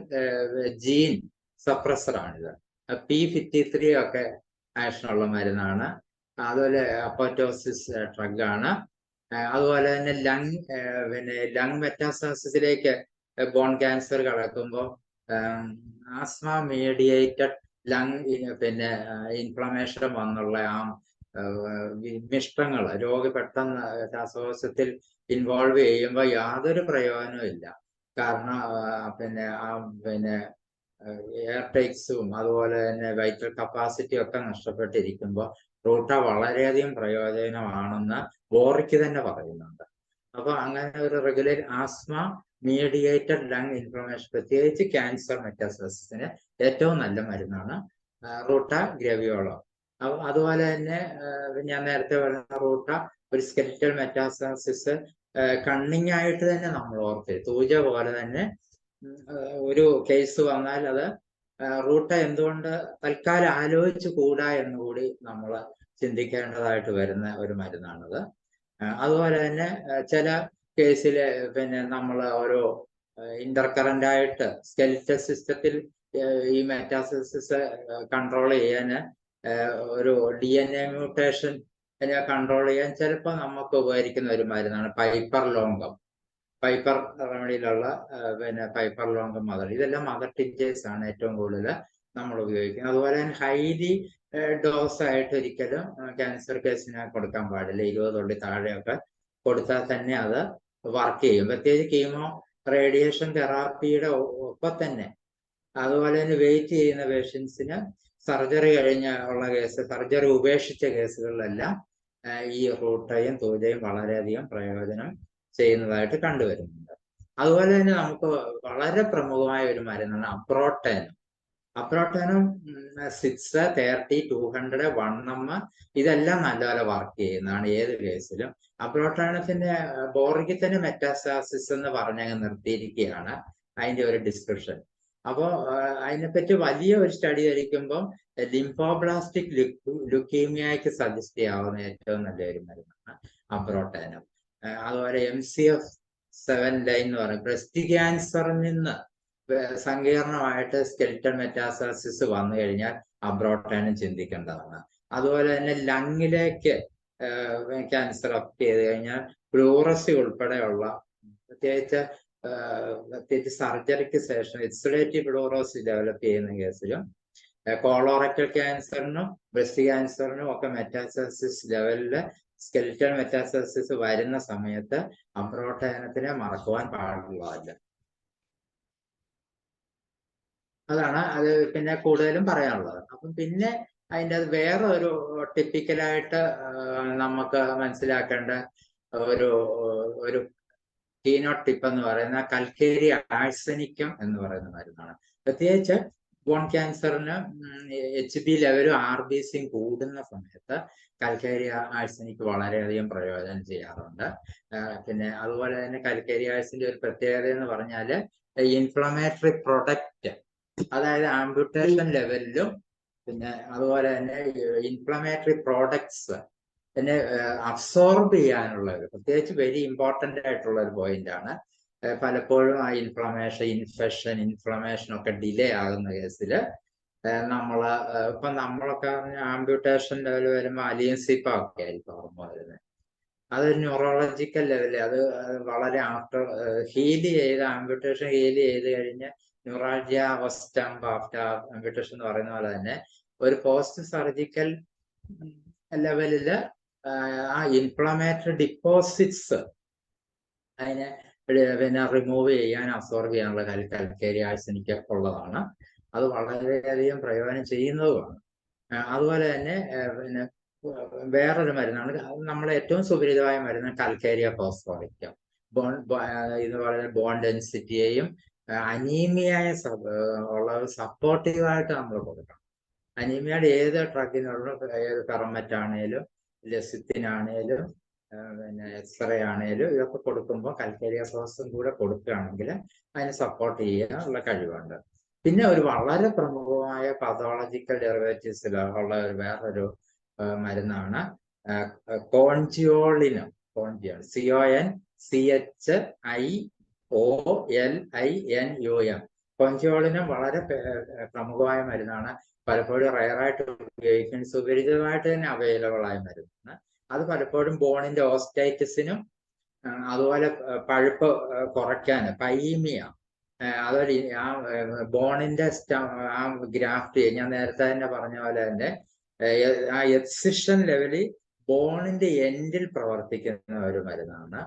ജീൻ സപ്രസർ ആണിത്. P53 ഒക്കെ ആക്ഷനുള്ള മരുന്നാണ്. അതുപോലെ അപ്പോറ്റോസിസ് ഡ്രഗാണ്. അതുപോലെ തന്നെ ലങ് മെറ്റാസ്റ്റാസിസിലേക്ക് ബോൺ ക്യാൻസർ കടക്കുമ്പോൾ ആസ്മ മീഡിയേറ്റഡ് ലങ് ഇൻഫ്ലമേഷൻ വന്നുള്ള ആ വിമിഷ്ടങ്ങൾ രോഗി പെട്ടെന്ന് ശ്വാസകോശത്തിൽ ഇൻവോൾവ് ചെയ്യുമ്പോൾ യാതൊരു പ്രയോജനവും ഇല്ല. കാരണം എയർ ടേക്സും അതുപോലെ തന്നെ വൈറ്റൽ കപ്പാസിറ്റി ഒക്കെ നഷ്ടപ്പെട്ടിരിക്കുമ്പോൾ റൂട്ട വളരെയധികം പ്രയോജനമാണെന്ന് ബോറിക്ക് തന്നെ പറയുന്നുണ്ട്. അപ്പൊ അങ്ങനെ ഒരു regular asthma mediated lung inflammation, പ്രത്യേകിച്ച് ക്യാൻസർ മെറ്റാസ്റ്റസിന് ഏറ്റവും നല്ല മരുന്നാണ് റൂട്ട ഗ്രേവിയോളോ. അതുപോലെ തന്നെ ഞാൻ നേരത്തെ പറഞ്ഞ റൂട്ട ഒരു സ്കെലിറ്റൽ മെറ്റാസ്റ്റസിസ് കണ്ണിങ് ആയിട്ട് തന്നെ നമ്മൾ ഓർത്ത് തൂജ പോലെ തന്നെ ഒരു കേസ് വന്നാൽ അത് റൂട്ട എന്തുകൊണ്ട് തൽക്കാലം ആലോചിച്ച് കൂടാ എന്നുകൂടി നമ്മൾ ചിന്തിക്കേണ്ടതായിട്ട് വരുന്ന ഒരു മരുന്നാണത്. അതുപോലെ തന്നെ ചില കേസിൽ നമ്മൾ ഓരോ ഇന്റർകറന്റ് ആയിട്ട് സ്കെലിറ്റൽ സിസ്റ്റത്തിൽ ഈ മെറ്റാസ്റ്റസിസ് കൺട്രോൾ ചെയ്യാൻ ഒരു DNA മ്യൂട്ടേഷൻ കൺട്രോൾ ചെയ്യാൻ ചിലപ്പോൾ നമുക്ക് ഉപകരിക്കുന്ന ഒരു മരുന്നാണ് പൈപ്പർ ലോങ്കം. പൈപ്പർ റെമഡിയിലുള്ള പൈപ്പർ ലോങ്കം മദർ, ഇതെല്ലാം മദർ ടിഞ്ചേഴ്സ് ആണ് ഏറ്റവും കൂടുതൽ നമ്മൾ ഉപയോഗിക്കുന്നത്. അതുപോലെ തന്നെ ഹൈലി ഡോസ് ആയിട്ട് ഒരിക്കലും ക്യാൻസർ കേസിന് കൊടുക്കാൻ പാടില്ല. 20 തുള്ളി താഴെയൊക്കെ കൊടുത്താൽ തന്നെ അത് വർക്ക് ചെയ്യും. പ്രത്യേകിച്ച് കീമോ റേഡിയേഷൻ തെറാപ്പിയുടെ ഒപ്പം തന്നെ. അതുപോലെ തന്നെ വെയിറ്റ് ചെയ്യുന്ന പേഷ്യൻസിന് സർജറി കഴിഞ്ഞ ഉള്ള കേസ്, സർജറി ഉപേക്ഷിച്ച കേസുകളിലെല്ലാം ഈ റൂട്ടയും തൂജയും വളരെയധികം പ്രയോജനം ചെയ്യുന്നതായിട്ട് കണ്ടുവരുന്നുണ്ട്. അതുപോലെ തന്നെ നമുക്ക് വളരെ പ്രമുഖമായ ഒരു മരുന്നാണ് അബ്രോട്ടേനം. അബ്രോട്ടേനം 6, 30, 200, 1M ഇതെല്ലാം നല്ലപോലെ വർക്ക് ചെയ്യുന്നതാണ് ഏത് കേസിലും. അബ്രോട്ടേനത്തിന്റെ ബോറിക്ക് തന്നെ മെറ്റാസ്റ്റാസിസ് എന്ന് പറഞ്ഞങ്ങ് നിർത്തിയിരിക്കുകയാണ് അതിന്റെ ഒരു ഡിസ്ക്രിപ്ഷൻ. അപ്പോൾ അതിനെപ്പറ്റി വലിയ ഒരു സ്റ്റഡി ധരിക്കുമ്പോൾ ലിംഫോബ്ലാസ്റ്റിക് ലുക്കീമിയയ്ക്ക് സജസ്റ്റ് ചെയ്യാവുന്ന ഏറ്റവും നല്ലൊരു മരുന്നാണ് അബ്രോട്ടേനം. അതുപോലെ MCF7 ലൈൻ എന്ന് പറയും, ബ്രസ്റ്റ് ക്യാൻസറിൽ നിന്ന് സങ്കീർണമായിട്ട് സ്കെലിറ്റൽ മെറ്റാസ്റ്റാസിസ് വന്നു കഴിഞ്ഞാൽ അബ്രോട്ടേനം ചിന്തിക്കേണ്ടതാണ്. അതുപോലെ തന്നെ ലങ്ങിലേക്ക് ക്യാൻസർ അഫക്ട് ചെയ്ത് കഴിഞ്ഞാൽ പ്ലൂറസി ഉൾപ്പെടെയുള്ള പ്രത്യേകിച്ച് സർജറിക്ക് ശേഷം എക്സുഡേറ്റീവ് പ്ലൂറോസിസ് ഡെവലപ്പ് ചെയ്യുന്ന കേസിലും കോളോറക്ടൽ ക്യാൻസറിനും ബ്രസ്റ്റ് ക്യാൻസറിനും ഒക്കെ മെറ്റാസ്റ്റാസിസ് ലെവലില് സ്കെലിറ്റൽ മെറ്റാസ്റ്റാസിസ് വരുന്ന സമയത്ത് അബ്രോട്ടേനത്തിനെ മറക്കുവാൻ പാടുള്ളതല്ല. അതാണ് അത് പിന്നെ കൂടുതലും പറയാനുള്ളത്. അപ്പം പിന്നെ അതിൻ്റെ അത് വേറെ ഒരു ടിപ്പിക്കലായിട്ട് നമുക്ക് മനസ്സിലാക്കേണ്ട ഒരു കീനോട്ട് ടിപ്പ് എന്ന് പറയുന്ന കൽക്കേരിയ ആഴ്സനിക്കം എന്ന് പറയുന്ന മരുന്നാണ്. പ്രത്യേകിച്ച് ബോൺ ക്യാൻസറിന് HB ലെവലും RBCയും കൂടുന്ന സമയത്ത് കൽക്കേരിയ ആഴ്സനിക് വളരെയധികം പ്രയോജനം ചെയ്യാറുണ്ട്. പിന്നെ അതുപോലെ തന്നെ കൽക്കേരിയ ആഴ്സിന്റെ ഒരു പ്രത്യേകത എന്ന് പറഞ്ഞാൽ ഇൻഫ്ലമേറ്ററി പ്രൊഡക്റ്റ്, അതായത് ആംബ്യൂട്ടേഷൻ ലെവലിലും പിന്നെ അതുപോലെ തന്നെ ഇൻഫ്ലമേറ്ററി പ്രോഡക്ട്സ് പിന്നെ അബ്സോർബ് ചെയ്യാനുള്ള പ്രത്യേകിച്ച് വെരി ഇമ്പോർട്ടൻ്റ് ആയിട്ടുള്ള ഒരു പോയിന്റ് ആണ്. പലപ്പോഴും ആ ഇൻഫ്ലമേഷൻ ഒക്കെ ഡിലേ ആകുന്ന കേസിൽ നമ്മളൊക്കെ ആംബ്യൂട്ടേഷൻ ലെവൽ വരുമ്പോൾ അലിയൻസിപ്പ ഒക്കെ ആയിരിക്കും ഓർമ്മ വരുന്നത്. അതൊരു ന്യൂറോളജിക്കൽ ലെവലിൽ അത് വളരെ ആഫ്റ്റർ ആംബ്യൂട്ടേഷൻ ഹീൽ ചെയ്ത് കഴിഞ്ഞ് ന്യൂറാൾജിയ വസ്റ്റംപ് ആഫ്റ്റർ ആംബ്യൂട്ടേഷൻ എന്ന് പറയുന്ന പോലെ തന്നെ ഒരു പോസ്റ്റ് സർജിക്കൽ ലെവലില് ആ ഇൻഫ്ലമേറ്ററി ഡിപ്പോസിറ്റ്സ് അതിനെ പിന്നെ റിമൂവ് ചെയ്യാൻ അബ്സോർബ് ചെയ്യാനുള്ള കൽക്കേരിയ ആഴ്സനിക് ഉള്ളതാണ്. അത് വളരെയധികം പ്രയോജനം ചെയ്യുന്നതുമാണ്. അതുപോലെ തന്നെ പിന്നെ വേറൊരു മരുന്നാണ് നമ്മളെ ഏറ്റവും സുപരിചിതമായ മരുന്ന് കൽക്കേരിയ ഫോസ്ഫോറിക്കം. ഇതുപോലെ ബോൺ ഡെൻസിറ്റിയെയും അനീമിയായ ഉള്ളത് സപ്പോർട്ടീവായിട്ട് നമ്മൾ കൊടുക്കണം. അനീമിയയുടെ ഏത് ഡ്രഗിനുള്ള ഏത് പെർമറ്റാണേലും ലെസിത്തിനാണേലും പിന്നെ എക്സ്റേ ആണേലും ഇതൊക്കെ കൊടുക്കുമ്പോൾ കൽക്കേരിയ ഫോസും കൂടെ കൊടുക്കുകയാണെങ്കിൽ അതിനെ സപ്പോർട്ട് ചെയ്യാനുള്ള കഴിവുണ്ട്. പിന്നെ ഒരു വളരെ പ്രമുഖമായ പതോളജിക്കൽ ഡെറിവേറ്റീവ്സിലുള്ള വേറൊരു മരുന്നാണ് കോൺജിയോളിനം. CONCHIOLINUM. കോൺജിയോളിനം വളരെ പ്രമുഖമായ മരുന്നാണ്. പലപ്പോഴും റയറായിട്ട് ഉപയോഗിക്കുന്ന സുപരിചിതമായിട്ട് തന്നെ അവൈലബിൾ ആയ മരുന്നാണ്. അത് പലപ്പോഴും ബോണിന്റെ ഓസ്റ്റൈറ്റിസിനും അതുപോലെ പഴുപ്പ് കുറയ്ക്കാൻ പൈമിയ അതുപോലെ ആ ബോണിന്റെ ആ ഗ്രാഫ്റ്റ് ഞാൻ നേരത്തെ തന്നെ പറഞ്ഞ പോലെ തന്നെ ആ എക്സിഷൻ ലെവലിൽ ബോണിന്റെ എൻഡിൽ പ്രവർത്തിക്കുന്ന ഒരു മരുന്നാണ്.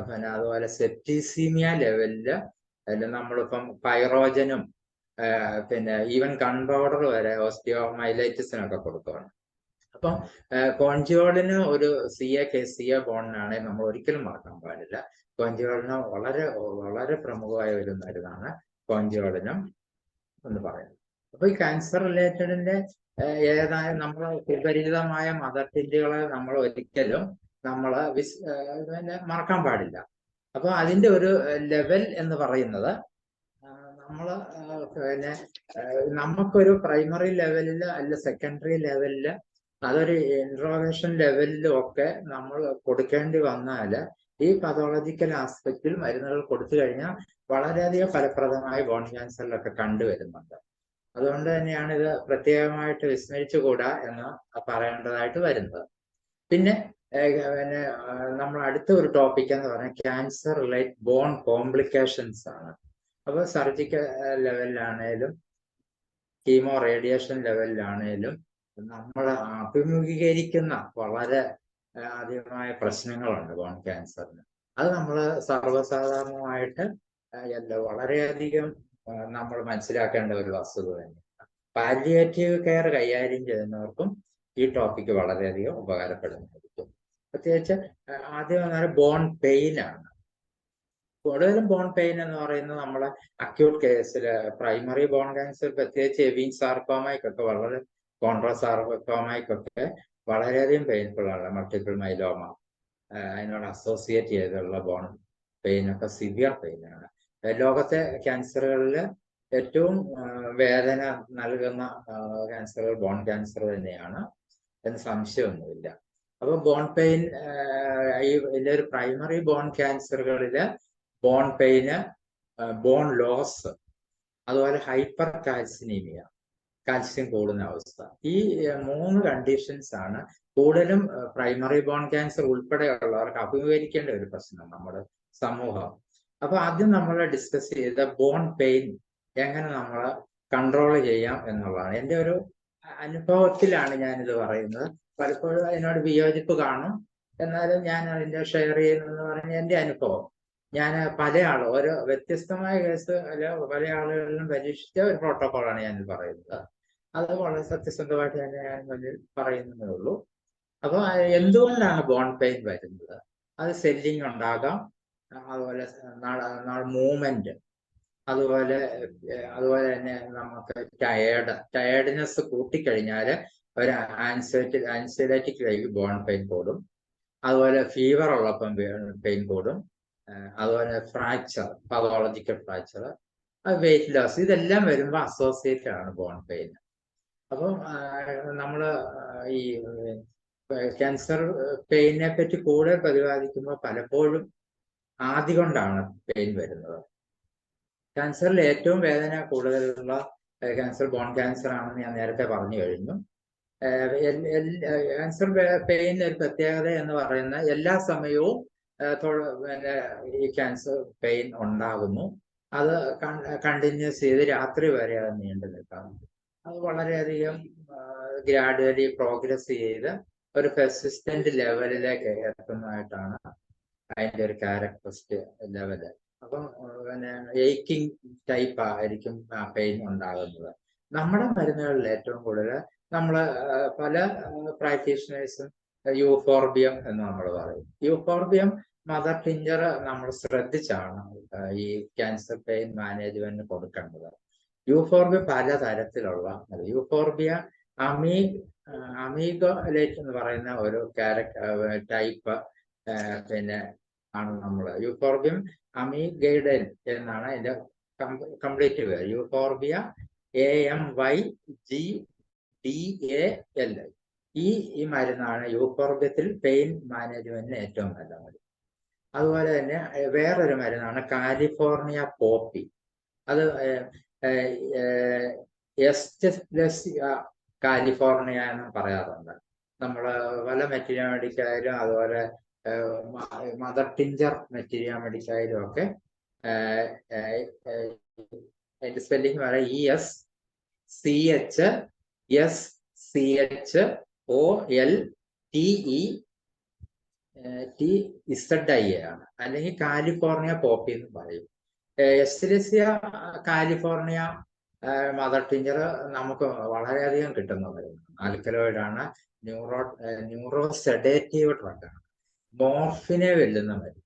പിന്നെ അതുപോലെ സെപ്റ്റിസീമിയ ലെവലില് നമ്മളിപ്പം പൈറോജനും പിന്നെ ഈവൻ ഗൺ പൗഡർ വരെ ഓസ്റ്റിയോമൈലൈറ്റിസിനൊക്കെ കൊടുക്കുകയാണ്. അപ്പം കോൺജിയോളിന് ഒരു CA ബോണിനാണ് നമ്മൾ ഒരിക്കലും മറക്കാൻ പാടില്ല. കോൺജിയോളിന് വളരെ വളരെ പ്രമുഖമായ ഒരു മരുന്നാണ് കോൺജിയോളിനം എന്ന് പറയുന്നത്. അപ്പൊ ഈ ക്യാൻസർ റിലേറ്റഡിന്റെ ഏതായ നമ്മൾ സുപരിചിതമായ മദർ ടിന്നുകളെ നമ്മൾ ഒരിക്കലും പിന്നെ മറക്കാൻ പാടില്ല. അപ്പൊ അതിന്റെ ഒരു ലെവൽ എന്ന് പറയുന്നത് നമ്മൾ പിന്നെ നമുക്കൊരു പ്രൈമറി ലെവലില് അല്ല സെക്കൻഡറി ലെവലില് അതൊരു ഇൻട്രോഗേഷൻ ലെവലിലും ഒക്കെ നമ്മൾ കൊടുക്കേണ്ടി വന്നാൽ ഈ പതോളജിക്കൽ ആസ്പെക്റ്റിൽ മരുന്നുകൾ കൊടുത്തു കഴിഞ്ഞാൽ വളരെയധികം ഫലപ്രദമായി ബോൺ ക്യാൻസറിലൊക്കെ കണ്ടുവരുന്നുണ്ട്. അതുകൊണ്ട് തന്നെയാണ് ഇത് പ്രത്യേകമായിട്ട് വിസ്മരിച്ചുകൂടാ എന്ന് പറയേണ്ടതായിട്ട് വരുന്നത്. പിന്നെ നമ്മൾ അടുത്ത ഒരു ടോപ്പിക് എന്ന് പറഞ്ഞാൽ ക്യാൻസർ റിലേറ്റ് ബോൺ കോംപ്ലിക്കേഷൻസ് ആണ്. അപ്പൊ സർജിക്കൽ ലെവലിലാണേലും കീമോ റേഡിയേഷൻ ലെവലിലാണേലും നമ്മൾ അഭിമുഖീകരിക്കുന്ന വളരെ അധികമായ പ്രശ്നങ്ങളുണ്ട് ബോൺ ക്യാൻസറിന്. അത് നമ്മൾ സർവ്വസാധാരണമായിട്ട് വളരെയധികം നമ്മൾ മനസ്സിലാക്കേണ്ട ഒരു വസ്തുത തന്നെയാണ്. പാലിയേറ്റീവ് കെയർ കൈകാര്യം ചെയ്യുന്നവർക്കും ഈ ടോപ്പിക്ക് വളരെയധികം ഉപകാരപ്പെടുന്നതായിരിക്കും. പ്രത്യേകിച്ച് ആദ്യം വന്നാൽ ബോൺ പെയിൻ ആണ്. കൂടുതലും ബോൺ പെയിൻ എന്ന് പറയുന്നത് നമ്മളെ അക്യൂട്ട് കേസിൽ പ്രൈമറി ബോൺ ക്യാൻസർ, പ്രത്യേകിച്ച് എവിൻ സാർക്കോമയ്ക്കൊക്കെ വളരെ കോൺട്രോസാർക്കോമയ്ക്കൊക്കെ വളരെയധികം പെയിൻഫുൾ ആണ്. മൾട്ടിപ്പിൾ മൈലോമ അതിനോട് അസോസിയേറ്റ് ചെയ്തുള്ള ബോൺ പെയിനൊക്കെ സിവിയർ പെയിനാണ്. ലോകത്തെ ക്യാൻസറുകളിൽ ഏറ്റവും വേദന നൽകുന്ന ക്യാൻസറുകൾ ബോൺ ക്യാൻസർ തന്നെയാണ് എന്ന് സംശയമൊന്നുമില്ല. അപ്പൊ ബോൺ പെയിൻ ഇതിന്റെ ഒരു പ്രൈമറി ബോൺ ക്യാൻസറുകളില് ബോൺ പെയിന്, ബോൺ ലോസ്, അതുപോലെ ഹൈപ്പർ കാൽസിനീമിയ, കാൽസ്യം കൂടുന്ന അവസ്ഥ, ഈ 3 കണ്ടീഷൻസ് ആണ് കൂടുതലും പ്രൈമറി ബോൺ ക്യാൻസർ ഉൾപ്പെടെയുള്ളവർക്ക് അഭിമുഖീകരിക്കേണ്ട ഒരു പ്രശ്നം നമ്മുടെ സമൂഹം. അപ്പൊ ആദ്യം നമ്മൾ ഡിസ്കസ് ചെയ്ത ബോൺ പെയിൻ എങ്ങനെ നമ്മൾ കൺട്രോൾ ചെയ്യാം എന്നുള്ളതാണ്. എൻ്റെ ഒരു അനുഭവത്തിലാണ് ഞാനിത് പറയുന്നത്. പലപ്പോഴും അതിനോട് വിയോജിപ്പ് കാണും, എന്നാലും ഞാൻ അതിൻ്റെ ഷെയർ ചെയ്യുന്നതെന്ന് പറഞ്ഞാൽ എൻ്റെ അനുഭവം. ഞാൻ ഓരോ വ്യത്യസ്തമായ കേസ് അല്ല പല ആളുകളിലും പരീക്ഷിച്ച ഒരു പ്രോട്ടോകോളാണ് ഞാൻ പറയുന്നത്. അത് വളരെ സത്യസന്ധമായിട്ട് തന്നെ ഞാൻ പറയുന്നതേ ഉള്ളൂ. അപ്പൊ എന്തുകൊണ്ടാണ് ബോൺ പെയിൻ വരുന്നത്? അത് സെല്ലിങ് ഉണ്ടാകാം, അതുപോലെ മൂവ്മെന്റ്, അതുപോലെ തന്നെ നമുക്ക് ടയേർഡ്നെസ് കൂട്ടിക്കഴിഞ്ഞാൽ ഒരു ആൻസിലറ്റിക് ബോൺ പെയിൻ കൂടും. അതുപോലെ ഫീവർ ഉള്ളപ്പം പെയിൻ കൂടും. അതുപോലെ fracture, pathological fracture, weight loss, ഇതെല്ലാം വരുമ്പോൾ അസോസിയേറ്റഡ് ആണ് ബോൺ പെയിൻ. അപ്പം നമ്മൾ ഈ ക്യാൻസർ പെയിനെ പറ്റി കൂടുതൽ പ്രതിപാദിക്കുമ്പോൾ പലപ്പോഴും ആദ്യ കൊണ്ടാണ് പെയിൻ വരുന്നത്. ക്യാൻസറിൽ ഏറ്റവും വേദന കൂടുതലുള്ള ക്യാൻസർ ബോൺ ക്യാൻസർ ആണെന്ന് ഞാൻ നേരത്തെ പറഞ്ഞു കഴിഞ്ഞു. ക്യാൻസർ പെയിൻ ഒരു പ്രത്യേകത എന്ന് പറയുന്ന എല്ലാ സമയവും ഈ ക്യാൻസർ പെയിൻ ഉണ്ടാകുന്നു. അത് കണ്ടിന്യൂസ് ചെയ്ത് രാത്രി വരെ അത് നീണ്ടു നിൽക്കാം. അത് വളരെയധികം ഗ്രാഡുവലി പ്രോഗ്രസ് ചെയ്ത് ഒരു പെർസിസ്റ്റന്റ് ലെവലിലേക്ക് എത്തുന്നതായിട്ടാണ് അതിൻ്റെ ഒരു ക്യാരക്ടറിസ്റ്റിക് ലെവല്. അപ്പം ഏക്കിംഗ് ടൈപ്പ് ആയിരിക്കും പെയിൻ ഉണ്ടാകുന്നത്. നമ്മുടെ മരുന്നുകളിൽ ഏറ്റവും കൂടുതൽ നമ്മൾ പല പ്രാക്ടീഷണേഴ്സും യൂഫോർബിയം എന്ന് നമ്മൾ പറയും. യൂഫോർബിയം മദർ ടിഞ്ചർ നമ്മൾ ശ്രദ്ധിച്ചാണ് ഈ ക്യാൻസർ പെയിൻ മാനേജ്മെന്റിന് കൊടുക്കേണ്ടത്. യൂഫോർബിയ പല തരത്തിലുള്ള യൂഫോർബിയ അമീഗോലേറ്റ് എന്ന് പറയുന്ന ഒരു ടൈപ്പ് പിന്നെ ആണ് നമ്മൾ യൂഫോർബിയം അമീഗൈഡൻ എന്നാണ് അതിന്റെ കംപ്ലീറ്റ് പേര്. Euphorbia AMYGDAL. ഈ മരുന്നാണ് യൂഫോർബിയത്തിൽ പെയിൻ മാനേജ്മെന്റിന് ഏറ്റവും നല്ല മരുന്ന്. അതുപോലെ തന്നെ വേറൊരു മരുന്നാണ് കാലിഫോർണിയ പോപ്പി. അത് കാലിഫോർണിയ എന്ന് പറയാറുണ്ട്. നമ്മൾ പല മെറ്റീരിയൽ മെഡിക്കായാലും അതുപോലെ മദർ ടിഞ്ചർ മെറ്റീരിയൽ മെഡിക്കായാലും ഒക്കെ അതിന്റെ സ്പെല്ലിംഗ് പറയാം ESCHSCHOLTEZIA ആണ്, അല്ലെങ്കിൽ കാലിഫോർണിയ പോപ്പി എന്ന് പറയും. എസ്റ്റിലിസിയ കാലിഫോർണിയ മദർ ടിഞ്ചർ നമുക്ക് വളരെയധികം കിട്ടുന്ന മരുന്ന്. ആൽക്കലോയിഡ് ആണ്, ന്യൂറോ സെഡേറ്റീവ് ഡ്രഗാണ്, മോർഫിനെ വെല്ലുന്ന മരുന്ന്.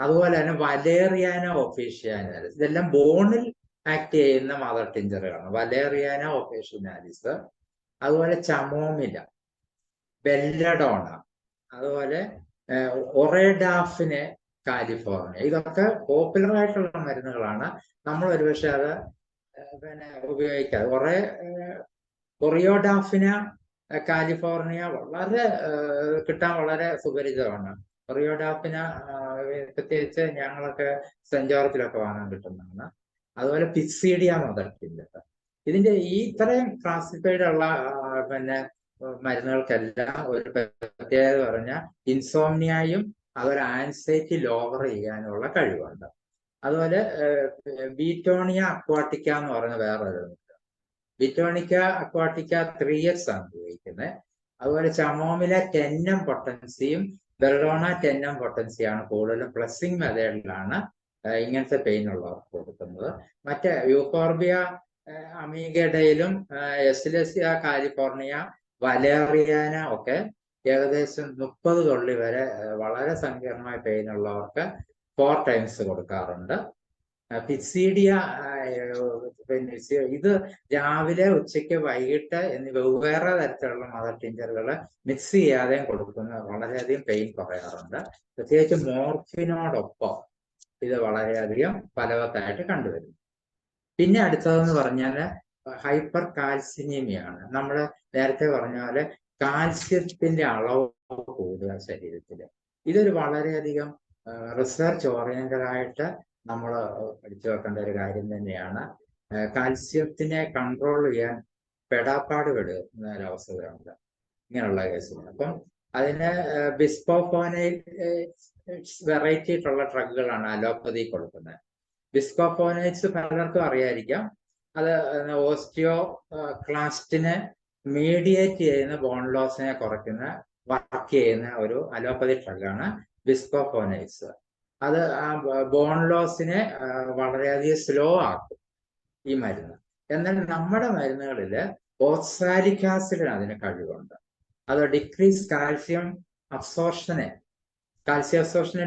അതുപോലെ തന്നെ വലേറിയാന ഒഫീഷ്യാനാലിസ്, ഇതെല്ലാം ബോണിൽ ആക്ട് ചെയ്യുന്ന മദർ ടിഞ്ചറുകളാണ്. വലേറിയാന ഒഫീഷ്യാനാലിസ്, അതുപോലെ ചമോമില, ബെല്ലഡോണ, അതുപോലെ ഒറേഡാഫിനെ കാലിഫോർണിയ. ഇതൊക്കെ പോപ്പുലർ ആയിട്ടുള്ള മരുന്നുകളാണ്. നമ്മൾ ഒരുപക്ഷെ അത് പിന്നെ ഉപയോഗിക്കാതെ ഒറിയോഡാഫിന കാലിഫോർണിയ വളരെ കിട്ടാൻ വളരെ സുപരിചിതമാണ്. ഒറിയോഡാഫിന പ്രത്യേകിച്ച് ഞങ്ങളൊക്കെ സെന്റ് ജോർജിലൊക്കെ വാങ്ങാൻ കിട്ടുന്നതാണ്. അതുപോലെ പിക്സീഡിയ മദർ ടിഞ്ചർ. ഇതിന്റെ ഈ ഇത്രയും ക്ലാസിഫൈഡ് ഉള്ള പിന്നെ മരുന്നുകൾക്കെല്ലാം ഒരു പ്രത്യേകത പറഞ്ഞാൽ ഇൻസോംനിയയും അതുപോലെ ആൻസൈറ്റി ലോവർ ചെയ്യാനുള്ള കഴിവുണ്ട്. അതുപോലെ ബീറ്റോണിയ അക്വാട്ടിക്ക എന്ന് പറയുന്ന വേറൊരു ബീറ്റോണിക്ക അക്വാട്ടിക്ക 3X ആണ് ഉപയോഗിക്കുന്നത്. അതുപോലെ ചമോമില 10M പൊട്ടൻസിയും ബെർഡോണ 10M പൊട്ടൻസിയാണ് കൂടുതലും പ്ലസിംഗ് മെത്തേഡിലാണ് ഇങ്ങനത്തെ പെയിൻ ഉള്ളവർക്ക് കൊടുക്കുന്നത്. മറ്റേ യൂഫോർബിയ അമീഗഡയിലും എസ്റ്റിലിസിയ കാലിഫോർണിയ വലേറിയാന ഒക്കെ ഏകദേശം 30 തുള്ളി വരെ വളരെ സങ്കീർണമായ പെയിൻ ഉള്ളവർക്ക് 4 times കൊടുക്കാറുണ്ട്. പിക്സീഡിയ പിന്നെ ഇത് രാവിലെ, ഉച്ചയ്ക്ക്, വൈകിട്ട് എന്നീ വെവ്വേറെ തരത്തിലുള്ള മദർ ടിഞ്ചറുകൾ മിക്സ് ചെയ്യാതെയും കൊടുക്കുന്ന വളരെയധികം പെയിൻ കുറയാറുണ്ട്. പ്രത്യേകിച്ച് മോർഫിനോടൊപ്പം ഇത് വളരെയധികം ഫലവത്തായിട്ട് കണ്ടുവരുന്നു. പിന്നെ അടുത്തതെന്ന് പറഞ്ഞാൽ ഹൈപ്പർ കാൽസിനീമിയാണ്. നമ്മൾ നേരത്തെ പറഞ്ഞ പോലെ കാൽസ്യത്തിന്റെ അളവ് കൂടുക ശരീരത്തിൽ. ഇതൊരു വളരെയധികം റിസർച്ച് ഓറിയന്റഡ് ആയിട്ട് നമ്മൾ പഠിച്ചു വെക്കേണ്ട ഒരു കാര്യം തന്നെയാണ്. കാൽസ്യത്തിനെ കൺട്രോൾ ചെയ്യാൻ പെടാപ്പാട് പെടുന്ന ഒരവസ്ഥയുണ്ട് ഇങ്ങനെയുള്ള കേസുകൾ. അപ്പം അതിന് ബിസ്കോഫോനൈറ്റ് വെറൈറ്റി ആയിട്ടുള്ള ഡ്രഗുകളാണ് അലോപ്പതി കൊടുക്കുന്നത്. ബിസ്കോഫോനൈറ്റ്സ് പലർക്കും അറിയാതിരിക്കാം. അത് ഓസ്റ്റിയോ ക്ലാസ്റ്റിനെ മീഡിയേറ്റ് ചെയ്യുന്ന ബോൺ ലോസിനെ കുറയ്ക്കുന്ന വർക്ക് ചെയ്യുന്ന ഒരു അലോപ്പതി ഡ്രഗാണ് ബിസ്കോഫോനൈറ്റ്സ്. അത് ആ ബോൺ ലോസിനെ വളരെയധികം സ്ലോ ആക്കും ഈ മരുന്ന്. എന്നാൽ നമ്മുടെ മരുന്നുകളിൽ ഓക്സാലിക് ആസിഡിന് അതിന് കഴിവുണ്ട്. അത് ഡിക്രീസ് കാൽസ്യം അബ്സോർഷനെ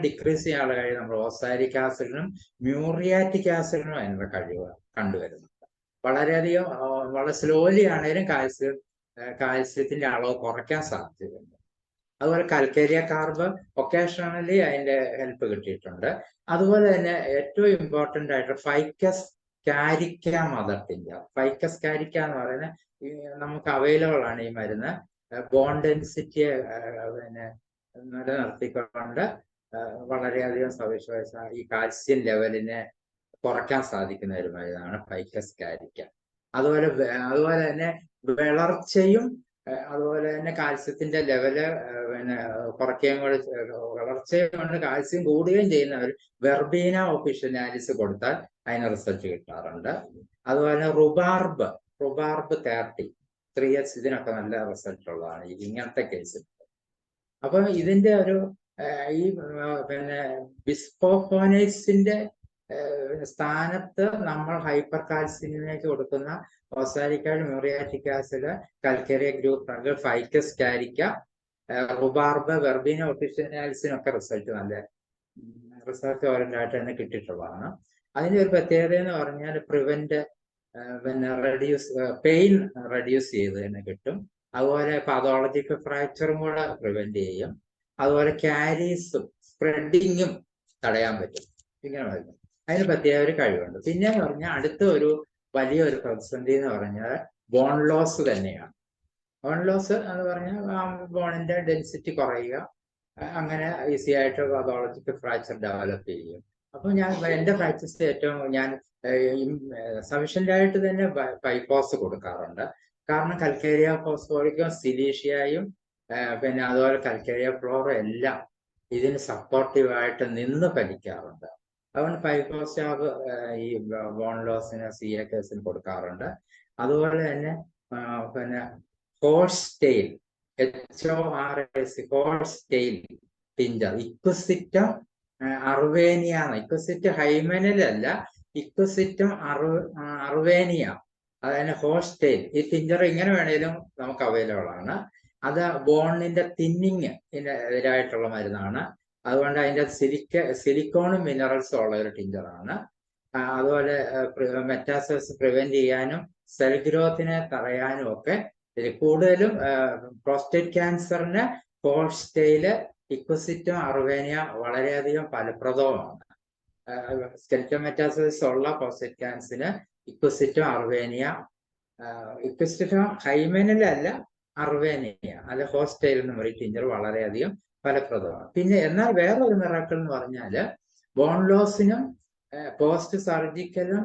ഡിക്രീസ് ചെയ്യാനുള്ള കഴിവ് നമ്മൾ ഓക്സാലിക് ആസിഡിനും മ്യൂറിയാറ്റിക് ആസിഡിനും അതിനുള്ള കഴിവ് കണ്ടുവരുന്നുണ്ട്. വളരെയധികം വളരെ സ്ലോലി ആണെങ്കിലും കാൽസ്യത്തിന്റെ അളവ് കുറയ്ക്കാൻ സാധ്യതയുണ്ട്. അതുപോലെ കൽക്കേരിയ കാർബ് ഒക്കേഷണലി അതിന്റെ ഹെൽപ്പ് കിട്ടിയിട്ടുണ്ട്. അതുപോലെ തന്നെ ഏറ്റവും ഇമ്പോർട്ടൻ്റ് ആയിട്ട് ഫൈക്കസ് കാരിക്ക മദർ ടിഞ്ചർ. ഫൈക്കസ് കാരിക്ക എന്ന് പറയുന്നത് നമുക്ക് അവൈലബിൾ ആണ് ഈ മരുന്ന്. ബോൺ ഡെൻസിറ്റിയെ പിന്നെ നിലനിർത്തിക്കൊണ്ട് വളരെയധികം സവിശേഷ ഈ കാൽസ്യം ലെവലിനെ കുറയ്ക്കാൻ സാധിക്കുന്ന ഒരു മരുന്നാണ് ഫൈക്കസ് കാരിക്ക. അതുപോലെ തന്നെ വളർച്ചയും അതുപോലെ തന്നെ കാൽസ്യത്തിന്റെ ലെവല് പിന്നെ കുറയ്ക്കുകയും കൂടെ വളർച്ചയും കൊണ്ട് കാൽസ്യം കൂടുകയും ചെയ്യുന്നവർ വെർബീന ഒഫീഷ്യനാലിസ് കൊടുത്താൽ അതിന് റിസൾട്ട് കിട്ടാറുണ്ട്. അതുപോലെ റുബാർബ് 3X ഇതിനൊക്കെ നല്ല റിസൾട്ട് ഉള്ളതാണ് ഇങ്ങനത്തെ കേസിൽ. അപ്പൊ ഇതിന്റെ ഒരു ഈ പിന്നെ ബിസ്കോഫോനൈറ്റ്സിന്റെ സ്ഥാനത്ത് നമ്മൾ ഹൈപ്പർ കാൽസ്യമിലേക്ക് കൊടുക്കുന്ന ഓസാരിക്കാൾ muriatic acid, calcarea group drug, ficus carica, rhubarb, verbena ഒഫിഷ്യനാലിസിനൊക്കെ റിസൾട്ട് നല്ല റിസർച്ച് ഓറിയന്റായിട്ട് തന്നെ കിട്ടിയിട്ടുള്ളതാണ്. അതിന്റെ ഒരു പ്രത്യേകത എന്ന് പറഞ്ഞാൽ പ്രിവെന്റ് പിന്നെ പെയിൻ റെഡ്യൂസ് ചെയ്ത് തന്നെ കിട്ടും. അതുപോലെ പാതോളജിക്കൽ ഫ്രാക്ചറും കൂടെ പ്രിവെന്റ് ചെയ്യും. അതുപോലെ ക്യാരീസും സ്പ്രെഡിങ്ങും തടയാൻ പറ്റും. ഇങ്ങനെ വരുന്നു. അതിന് പ്രത്യേക ഒരു കഴിവുണ്ട്. പിന്നെ എന്ന് പറഞ്ഞാൽ അടുത്ത ഒരു വലിയൊരു പ്രതിസന്ധി എന്ന് പറഞ്ഞാൽ ബോൺ ലോസ് തന്നെയാണ്. ബോൺ ലോസ് എന്ന് പറഞ്ഞാൽ ബോണിന്റെ ഡെൻസിറ്റി കുറയുക, അങ്ങനെ ഈസി ആയിട്ട് പാതോളജിക്കൽ ഫ്രാക്ചർ ഡെവലപ്പ് ചെയ്യും. അപ്പൊ ഞാൻ എന്റെ പ്രാക്ടീസിൽ ഏറ്റവും ഞാൻ സഫീഷ്യന്റ് ആയിട്ട് തന്നെ പൈപ്പോസ് കൊടുക്കാറുണ്ട്. കാരണം കൽക്കേരിയ ഫോസ്ഫോറിക്കും സിലീഷ്യയും പിന്നെ അതുപോലെ കൽക്കേരിയ ഫ്ലോറും എല്ലാം ഇതിന് സപ്പോർട്ടീവായിട്ട് നിന്ന് ഫലിക്കാറുണ്ട്. അതുകൊണ്ട് പൈപ്പോസ്റ്റാബ് ഈ ബോൺ ലോസിന് CA കേസിന് കൊടുക്കാറുണ്ട്. അതുപോലെ തന്നെ പിന്നെ horse tail, HORS horse tail tincture, equisetum arvense, equisetum ഹൈമനിലല്ല, ഇക്വസിറ്റം അർവേനിയ, അതായത് ഹോഴ്സ് ടെയിൽ. ഈ ടിഞ്ചർ ഇങ്ങനെ വേണേലും നമുക്ക് അവൈലബിൾ ആണ്. അത് ബോണിന്റെ തിന്നിങ് എതിരായിട്ടുള്ള മരുന്നാണ്. അതുകൊണ്ട് അതിന്റെ സിലിക്കോണും മിനറൽസും ഉള്ള ഒരു ടിഞ്ചറാണ്. അതുപോലെ മെറ്റാസ്റ്റസിസ് പ്രിവെന്റ് ചെയ്യാനും സെൽ ഗ്രോത്തിനെ തടയാനും ഒക്കെ കൂടുതലും പ്രോസ്റ്റേറ്റ് ക്യാൻസറിന് ഹോഴ്സ് ടെയിൽ, ഇക്വസിറ്റം അർവേനിയ വളരെയധികം ഫലപ്രദവുമാണ്. സ്കെൽറ്റൽ മെറ്റാസ്റ്റസിസ് ഉള്ള പ്രോസ്റ്റേറ്റ് ക്യാൻസറിന് ഇക്വസിറ്റം അർവേനിയ, ഇക്വസിറ്റം ഹൈമനിലല്ല അർവേനിയ, അത് ഹോഴ്സ് ടെയിൽ എന്ന് പറയും ടിഞ്ചർ വളരെയധികം ഫലപ്രദമാണ്. പിന്നെ എന്നാൽ വേറൊരു മിറാക്കിൾ എന്ന് പറഞ്ഞാല് ബോൺ ലോസിനും പോസ്റ്റ് സർജിക്കലും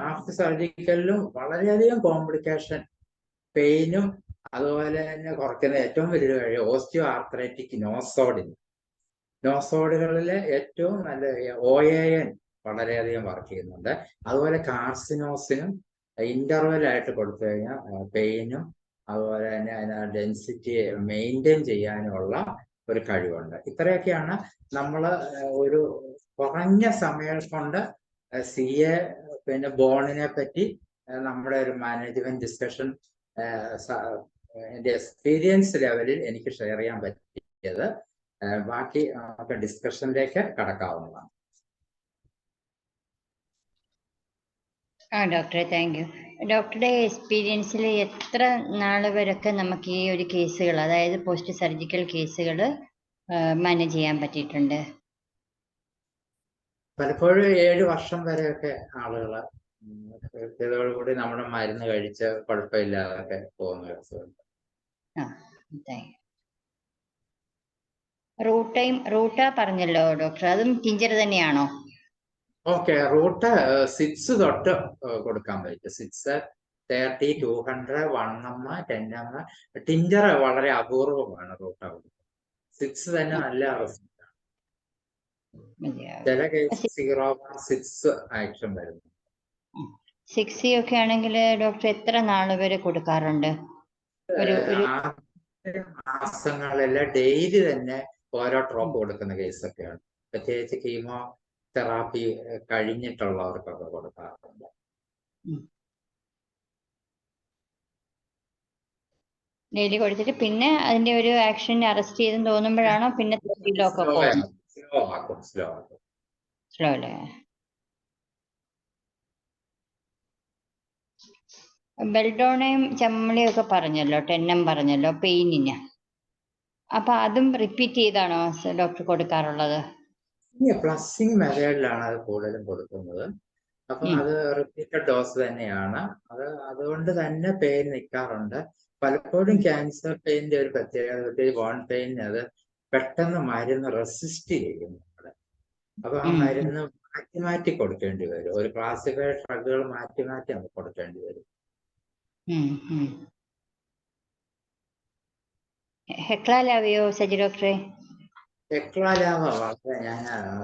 ആഫ്റ്റർ സർജിക്കലിലും വളരെയധികം കോംപ്ലിക്കേഷൻ, പെയിനും അതുപോലെ തന്നെ കുറയ്ക്കുന്ന ഏറ്റവും വലിയൊരു കഴിവ് ഓസ്റ്റിയോ ആർത്രൈറ്റിക് നോസോഡുകളിലെ ഏറ്റവും നല്ല OAN വളരെയധികം വർക്ക് ചെയ്യുന്നുണ്ട്. അതുപോലെ കാർസിനോസിനും ഇന്റർവെൽ ആയിട്ട് കൊടുത്തു കഴിഞ്ഞാൽ പെയിനും അതുപോലെ തന്നെ അതിന് ഡെൻസിറ്റി മെയിൻറ്റെയിൻ ചെയ്യാനുള്ള ഒരു കഴിവുണ്ട്. ഇത്രയൊക്കെയാണ് നമ്മൾ ഒരു കുറഞ്ഞ സമയം കൊണ്ട് CA പിന്നെ ബോണിനെ പറ്റി നമ്മുടെ ഒരു മാനേജ്മെന്റ് ഡിസ്കഷൻ എൻ്റെ എക്സ്പീരിയൻസ് ലെവലിൽ എനിക്ക് ഷെയർ ചെയ്യാൻ പറ്റിയത്. ബാക്കി നമുക്ക് ഡിസ്കഷനിലേക്ക് കടക്കാവുന്നതാണ്. ഡോക്ടറെ താങ്ക് യു. ഡോക്ടറുടെ എക്സ്പീരിയൻസിൽ എത്ര നാൾ വരെയൊക്കെ നമുക്ക് ഈ ഒരു കേസുകൾ, അതായത് പോസ്റ്റ് സർജിക്കൽ കേസുകൾ മാനേജ് ചെയ്യാൻ പറ്റിയിട്ടുണ്ട്? പലപ്പോഴും 7 വർഷം വരെയൊക്കെ ആളുകൾ കൃത്യതയോടുകൂടി നമ്മുടെ മരുന്ന് കഴിച്ച് കുഴപ്പമില്ലാതൊക്കെ പോകുന്ന കേസുകളുണ്ട്. റൂട്ട പറഞ്ഞല്ലോ ഡോക്ടർ, അതും ടിഞ്ചർ തന്നെയാണോ? ഓക്കെ, റൂട്ട് 6 തൊട്ട് കൊടുക്കാൻ പറ്റും. 6, 30, 200, 1 mm, 10 mm. ടിഞ്ചർ വളരെ അപൂർവമാണ് റൂട്ട കൊടുക്കുന്നത്. 6 തന്നെ നല്ല റിസൾട്ട് ആണ്. ചില കേസ് 0.6 ആക്ഷൻ വരുന്നു. 6 ഒക്കെ ആണെങ്കിൽ ഡോക്ടർ എത്ര നാൾ വരെ കൊടുക്കാറുണ്ട്? മാസങ്ങളില് ഡെയിലി തന്നെ ഓരോ ഡ്രോപ്പ് കൊടുക്കുന്ന കേസൊക്കെയാണ്. പ്രത്യേകിച്ച് കീമോ തെറാപ്പി കഴിഞ്ഞിട്ടുള്ളവർക്കൊക്കെ കൊടുക്കാറുണ്ട്. ഡെയിലി കൊടുത്തിട്ട് പിന്നെ അതിന്റെ ഒരു ആക്ഷൻ അറസ്റ്റ് ചെയ്തെന്ന് തോന്നുമ്പോഴാണോ പിന്നെ സ്ലോ അല്ലേ? ബെൽഡോണയും ചമ്മളിയും ഒക്കെ പറഞ്ഞല്ലോ, 10 പറഞ്ഞല്ലോ പെയിനിന്. അപ്പൊ അതും റിപ്പീറ്റ് ചെയ്താണോ ഡോക്ടർ കൊടുക്കാറുള്ളത്? പ്ലസിംഗ് മെത്തേഡിലാണ് അത് കൂടുതലും കൊടുക്കുന്നത്. അപ്പൊ അത് റിപ്പീറ്റഡ് ഡോസ് തന്നെയാണ്. അതുകൊണ്ട് തന്നെ പെയിൻ നിൽക്കാറുണ്ട്. പലപ്പോഴും ക്യാൻസർ പെയിന്റെ ഒരു പ്രത്യേകത, ബോൺ പെയിന് അത് പെട്ടെന്ന് മരുന്ന് റെസിസ്റ്റ് ചെയ്യുന്നു. അപ്പൊ ആ മരുന്ന് മാറ്റി മാറ്റി കൊടുക്കേണ്ടി വരും. ഒരു ക്ലാസിഫൈഡ് ഡ്രഗുകൾ മാറ്റി മാറ്റി നമുക്ക് കൊടുക്കേണ്ടി വരും. ഹെക്ലാലാവിയോ സജി ഡോക്ടറെ? ഹെക്ലാലാവ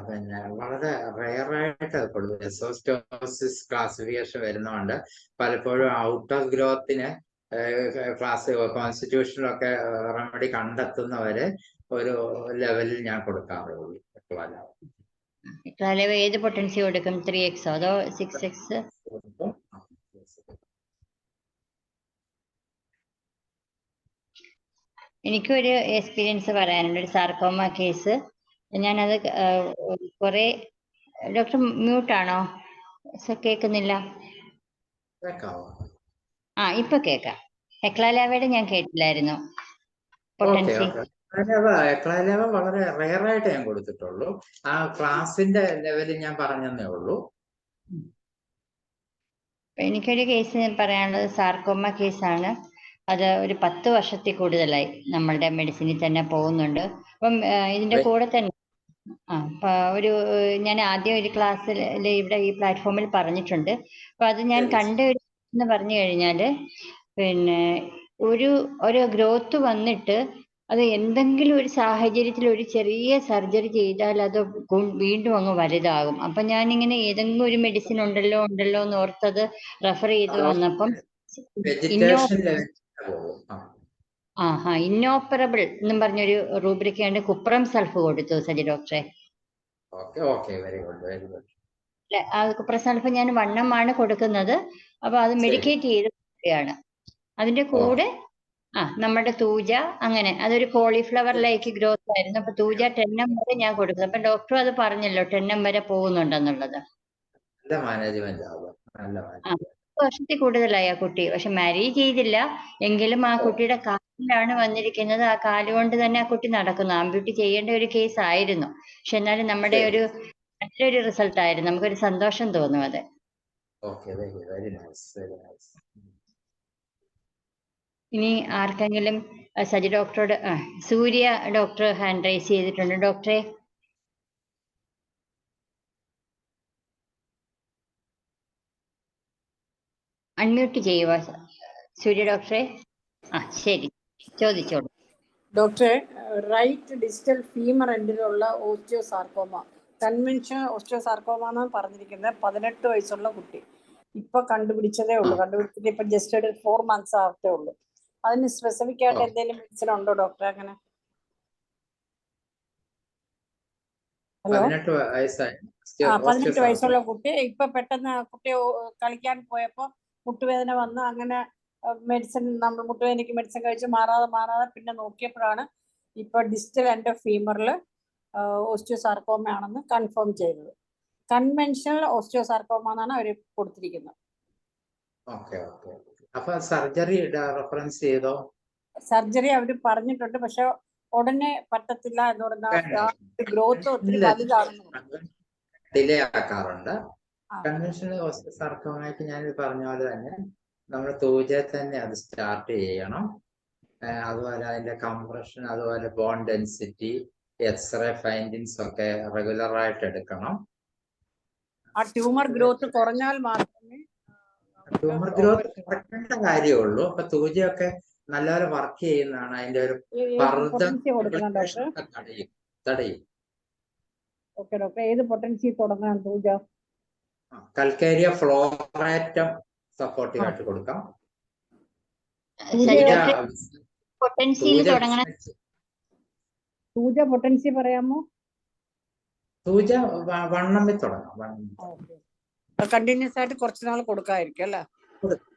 പിന്നെ വളരെ റയറായിട്ട് അത് കൊടുക്കും. എസോസ്റ്റോസിസ് ക്ലാസിഫിക്കേഷൻ വരുന്നതുകൊണ്ട് പലപ്പോഴും ഔട്ട് ഓഫ് ഗ്രോത്തിന് കോൺസ്റ്റിറ്റ്യൂഷനിലൊക്കെ റെമഡി കണ്ടെത്തുന്നവരെ ഒരു ലെവലിൽ ഞാൻ കൊടുക്കാറുള്ളൂ ഹെക്ലാലാവ. എക്ലാലേവ ഏത് പൊട്ടൻസി കൊടുക്കും? 3x അതോ 6x? എനിക്കൊരു എക്സ്പീരിയൻസ് പറയാനുണ്ട്. ഒരു സാർക്കോമ കേസ്. ഞാനത് കുറെ ഡോക്ടർ മ്യൂട്ടാണോ? കേൾക്കുന്നില്ല. ഇപ്പൊ കേക്കാം. എക്ലാലേവയുടെ ഞാൻ കേട്ടില്ലായിരുന്നു പൊട്ടൻസി. എക്ലാലേവ വളരെ റെയറായിട്ട് ഞാൻ കൊടുത്തിട്ടുള്ളൂ. ആ ക്ലാസിന്റെ ലെവലിൽ ഞാൻ പറഞ്ഞതേ ഉള്ളൂ. എനിക്കൊരു കേസ് പറയാനുള്ളത് സാർക്കോമ കേസാണ്. അത് ഒരു 10 വർഷത്തിൽ കൂടുതലായി നമ്മളുടെ മെഡിസിനിൽ തന്നെ പോകുന്നുണ്ട്. അപ്പം ഇതിന്റെ കൂടെ തന്നെ ഒരു ഞാൻ ആദ്യം ഒരു ക്ലാസ്സിൽ ഇവിടെ ഈ പ്ലാറ്റ്ഫോമിൽ പറഞ്ഞിട്ടുണ്ട്. അപ്പൊ അത് ഞാൻ കണ്ട എന്ന് പറഞ്ഞു കഴിഞ്ഞാല് പിന്നെ ഒരു ഗ്രോത്ത് വന്നിട്ട് അത് എന്തെങ്കിലും ഒരു സാഹചര്യത്തിൽ ഒരു ചെറിയ സർജറി ചെയ്താൽ അത് വീണ്ടും അങ്ങ് വലുതാകും. അപ്പൊ ഞാനിങ്ങനെ ഏതെങ്കിലും ഒരു മെഡിസിൻ ഉണ്ടല്ലോ എന്ന് ഓർത്തത് റെഫർ ചെയ്ത് വന്നപ്പം ഇന്നോപ്പറബിൾ എന്നും പറഞ്ഞൊരു റൂബ്രിക്കാണ്ട് കുപ്രം സൾഫ് കൊടുത്തു സജി ഡോക്ടറെ. കുപ്രം സൾഫ് ഞാൻ 1 ആണ് കൊടുക്കുന്നത്. അപ്പൊ അത് മെഡിക്കേറ്റ് ചെയ്താണ്. അതിന്റെ കൂടെ നമ്മുടെ തൂജ, അങ്ങനെ അതൊരു കോളിഫ്ലവർ ലൈക്ക് ഗ്രോത്ത് ആയിരുന്നു. അപ്പൊ തൂജ 10M വരെ ഞാൻ കൊടുക്കുന്നത്. അപ്പൊ ഡോക്ടറും അത് പറഞ്ഞല്ലോ 10M വരെ പോകുന്നുണ്ടെന്നുള്ളത്. 10 വർഷത്തിൽ കൂടുതലായി ആ കുട്ടി. പക്ഷെ മാരേജ് ചെയ്തില്ല എങ്കിലും ആ കുട്ടിയുടെ കാലിലാണ് വന്നിരിക്കുന്നത്. ആ കാലുകൊണ്ട് തന്നെ ആ കുട്ടി നടക്കുന്നു. ആംബ്യൂട്ടി ചെയ്യേണ്ട ഒരു കേസ് ആയിരുന്നു. പക്ഷെ എന്നാലും നമ്മുടെ നല്ലൊരു റിസൾട്ട് ആയിരുന്നു. നമുക്കൊരു സന്തോഷം തോന്നും അത്. ഇനി ആർക്കെങ്കിലും സജി ഡോക്ടറോട് സൂര്യ ഡോക്ടർ ഹാൻഡ് റൈസ് ചെയ്തിട്ടുണ്ട്. ഡോക്ടറെ അൺമ്യൂട്ട് ചെയ്യുക സൂര്യ ഡോക്ടറെ. ശരി, ചോദിച്ചോളൂ. ഡോക്ടറെ, റൈറ്റ് ഡിസ്റ്റൽ ഫീമർ എൻഡിലുള്ള ഓസ്റ്റിയോസാർക്കോമ, കൺവെൻഷൻ ഓസ്റ്റിയോസാർക്കോമ എന്നാണ് പറഞ്ഞിരിക്കുന്നത്. 18 വയസ്സുള്ള കുട്ടി. ഇപ്പൊ കണ്ടുപിടിച്ചതേ ഉള്ളൂ. കണ്ടുപിടിച്ചിട്ട് ഇപ്പൊ ജസ്റ്റ് ഒരു 4 months ആവത്തേ ഉള്ളൂ. അതിന് സ്പെസിഫിക് ആയിട്ട് എന്തെങ്കിലും മെഡിസിൻ ഉണ്ടോ ഡോക്ടറെ? അങ്ങനെ ഹലോ, 18 വയസ്സുള്ള കുട്ടി. ഇപ്പൊ പെട്ടെന്ന് കുട്ടി കളിക്കാൻ പോയപ്പോ മുട്ടുവേദന വന്ന് അങ്ങനെ മെഡിസിൻ, നമ്മൾ മുട്ടുവേദനയ്ക്ക് മെഡിസിൻ കഴിച്ച് മാറാതെ പിന്നെ നോക്കിയപ്പോഴാണ് ഇപ്പൊ ഡിസ്റ്റൽ എൻഡ് ഓഫ് ഫീമറിൽ ഓസ്റ്റിയോസാർക്കോമ ആണെന്ന് കൺഫേം ചെയ്തത്. കൺവെൻഷണൽ ഓസ്റ്റിയോസാർക്കോമ എന്നാണ് അവർ കൊടുത്തിരിക്കുന്നത്. സർജറി അവർ പറഞ്ഞിട്ടുണ്ട്, പക്ഷെ ഉടനെ പറ്റത്തില്ല എന്ന് പറഞ്ഞാൽ ഗ്രോത്ത് ഒത്തിരി വലുതാണെന്ന് ഡിലേ ആക്കാറുണ്ട്. കൺവെൻഷണൽ ഓസ്റ്റിയോസാർക്കോമയ്ക്ക് ഞാൻ പറഞ്ഞ പോലെ തന്നെ നമ്മൾ തൂജ തന്നെ അത് സ്റ്റാർട്ട് ചെയ്യണം. അതുപോലെ അതിന്റെ കംപ്രഷൻ, അതുപോലെ ബോൺ ഡെൻസിറ്റി, എക്സ്റേ ഫൈൻഡിങ്സ് ഒക്കെ റെഗുലർ ആയിട്ട് എടുക്കണം. ആ ട്യൂമർ ഗ്രോത്ത് കുറഞ്ഞാൽ മാത്രമേ ട്യൂമർ ഗ്രോത്ത് കുറയ്ക്കേണ്ട കാര്യമുള്ളൂ. അപ്പൊ തൂജയൊക്കെ നല്ലപോലെ വർക്ക് ചെയ്യുന്നതാണ്. അതിന്റെ ഒരു തടയും. ഓക്കെ ഡോക്ടർ, ഏത് പൊട്ടൻസി തുടങ്ങാൻ തൂജ? കൽക്കേരിയ ഫ്ലോറേറ്റം സപ്പോർട്ടീവ് ആയിട്ട് കൊടുക്കാം. തൂജ പൊട്ടൻസി പറയാമോ? തൂജ 1M തുടങ്ങാം. കണ്ടിന്യൂസ് ആയിട്ട് കുറച്ച് നാൾ കൊടുക്കാതിരിക്കും അല്ലേ?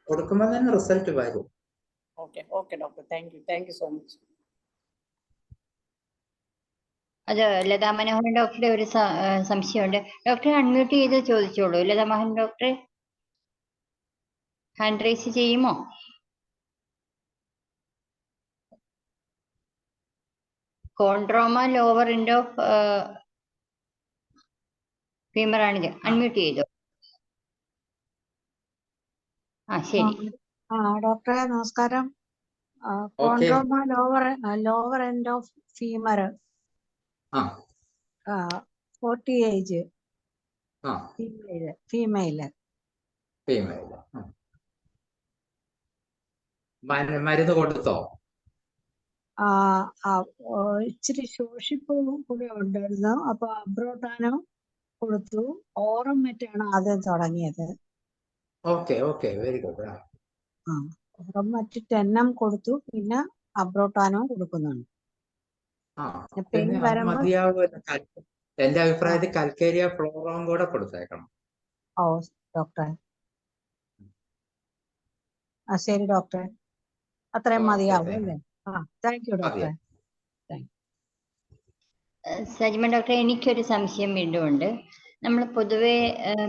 കൊടുക്കുമ്പോൾ തന്നെ റിസൾട്ട് വരും. Okay doctor, thank you so much. അത് ലതാ മനോഹരൻ ഡോക്ടറുടെ ഒരു സംശയമുണ്ട്. ഡോക്ടറെ അൺമ്യൂട്ട് ചെയ്ത് ചോദിച്ചോളൂ. ലതാ മനോഹരൻ ഡോക്ടറെ ഹാൻഡ് റൈസ് ചെയ്യുമോ? Chondroma lower end of femur ആണ്. അൺമ്യൂട്ട് ചെയ്തോ. ശരി. ഡോക്ടറെ നമസ്കാരം. Chondroma lower end of femur, 40 age, female. മരുന്ന് കൊടുത്തോ? ഇച്ചിരി ശോഷിപ്പ് കൂടെ ഉണ്ടായിരുന്നു. അപ്പൊ അബ്രോട്ടാനോ കൊടുത്തു. ഓറം മറ്റാണ് ആദ്യം തുടങ്ങിയത്. Very good. ഓറം മറ്റ് 10M കൊടുത്തു. പിന്നെ അബ്രോട്ടാനോ കൊടുക്കുന്നുണ്ട്. പെയിൻ വരുമ്പോ എന്റെ ആ അഭിപ്രായത്തിൽ കൽക്കേരിയ ഫ്ലോറോം കൂടെ കൊടുത്തേക്കണം. ഓ ഡോക്ടറെ ശരി ഡോക്ടറെ, അത്രയും ഓക്കെ, മതിയാവും താങ്ക് അല്ലേ? യു. താങ്ക് യു ഡോക്ടറെ. മതിയായി. സജിമ ഡോക്ടറെ, എനിക്കൊരു സംശയം വീണ്ടും ഉണ്ട്. നമ്മൾ പൊതുവെ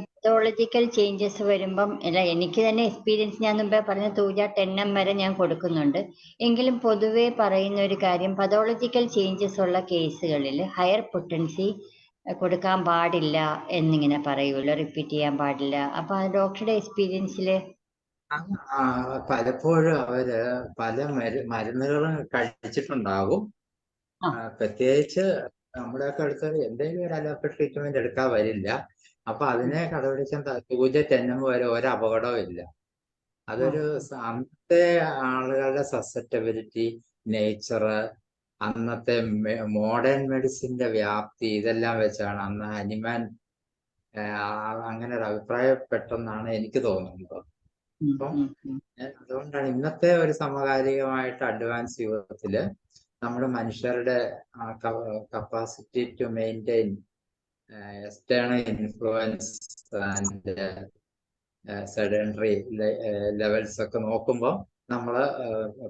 പതോളജിക്കൽ ചേഞ്ചസ് വരുമ്പം, അല്ല എനിക്ക് തന്നെ എക്സ്പീരിയൻസ്, ഞാൻ മുമ്പേ പറഞ്ഞ തൂജ 10M വരെ ഞാൻ കൊടുക്കുന്നുണ്ട്. എങ്കിലും പൊതുവെ പറയുന്ന ഒരു കാര്യം, പതോളജിക്കൽ ചേഞ്ചസ് ഉള്ള കേസുകളിൽ ഹയർ പൊട്ടൻസി കൊടുക്കാൻ പാടില്ല എന്നിങ്ങനെ പറയുമല്ലോ, റിപ്പീറ്റ് ചെയ്യാൻ പാടില്ല. അപ്പൊ ആ ഡോക്ടറുടെ എക്സ്പീരിയൻസിൽ പലപ്പോഴും അവര് പല മരുന്നുകളും കഴിച്ചിട്ടുണ്ടാകും. പ്രത്യേകിച്ച് നമ്മുടെയൊക്കെ അടുത്ത് എന്തെങ്കിലും ഒരു അലോപ്പതി ട്രീറ്റ്മെന്റ് എടുക്കാൻ വരില്ല. അപ്പൊ അതിനെ കടപിടിക്കാൻ തൂജ 10M വരെ ഒരു അപകടവും ഇല്ല. അതൊരു അന്നത്തെ ആളുകളുടെ സസെപ്റ്റബിലിറ്റി, നേച്ചറ്, അന്നത്തെ മോഡേൺ മെഡിസിന്റെ വ്യാപ്തി, ഇതെല്ലാം വെച്ചാണ് അന്ന് ഹനിമാൻ അങ്ങനെ ഒരു അഭിപ്രായപ്പെട്ടെന്നാണ് എനിക്ക് തോന്നുന്നത്. അപ്പം അതുകൊണ്ടാണ് ഇന്നത്തെ ഒരു സമകാലികമായിട്ട് അഡ്വാൻസ് യുഗത്തില് നമ്മുടെ മനുഷ്യരുടെ capacity to maintain external influence and sedentary levels ഒക്കെ നോക്കുമ്പോൾ നമ്മള്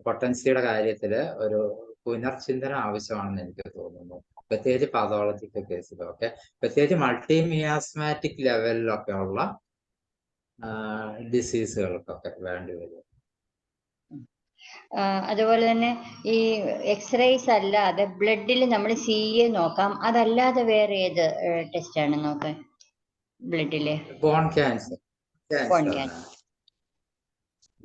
പൊട്ടൻസിയുടെ കാര്യത്തില് ഒരു പുനർചിന്തനം ആവശ്യമാണെന്ന് എനിക്ക് തോന്നുന്നു. പ്രത്യേകിച്ച് പാതോളജിക്കൽ കേസിലൊക്കെ, പ്രത്യേകിച്ച് മൾട്ടിമിയാസ്മാറ്റിക് ലെവലിലൊക്കെ ഉള്ള ഡിസീസുകൾക്കൊക്കെ വേണ്ടി വരും. അതുപോലെ തന്നെ ഈ എക്സ്റേസ് അല്ലാതെ ബ്ലഡിൽ നമ്മൾ CA നോക്കാം, അതല്ലാതെ വേറെ ഏത് ടെസ്റ്റ് ആണ് നോക്കാൻ ബ്ലഡില്? Bone cancer.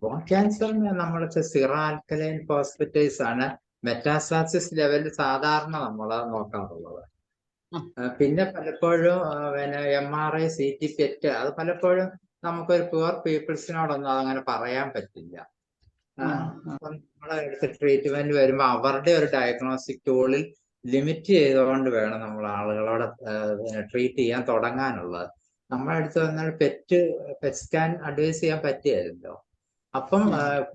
ബോൺ ക്യാൻസറിന് നമ്മൾക്ക് സിറ ആൽക്കലൈൻ ഫോസ്ഫറ്റേസ് ആണ് മെറ്റാസ്റ്റാസിസ് ലെവലിൽ സാധാരണ നമ്മൾ നോക്കാറുള്ളത്. പിന്നെ പലപ്പോഴും MRI, CT, PET, അത് പലപ്പോഴും നമുക്കൊരു പുവർ പീപ്പിൾസിനോടൊന്നും അതങ്ങനെ പറയാൻ പറ്റില്ല. നമ്മളെ അടുത്ത് ട്രീറ്റ്മെന്റ് വരുമ്പോൾ അവരുടെ ഒരു ഡയഗ്നോസ്റ്റിക് ടൂളിൽ ലിമിറ്റ് ചെയ്തുകൊണ്ട് വേണം നമ്മൾ ആളുകളോട് ട്രീറ്റ് ചെയ്യാൻ തുടങ്ങാനുള്ളത്. നമ്മുടെ അടുത്ത് വന്നാൽ പെറ്റ് സ്കാൻ അഡ്വൈസ് ചെയ്യാൻ പറ്റിയായിരുന്നല്ലോ. അപ്പം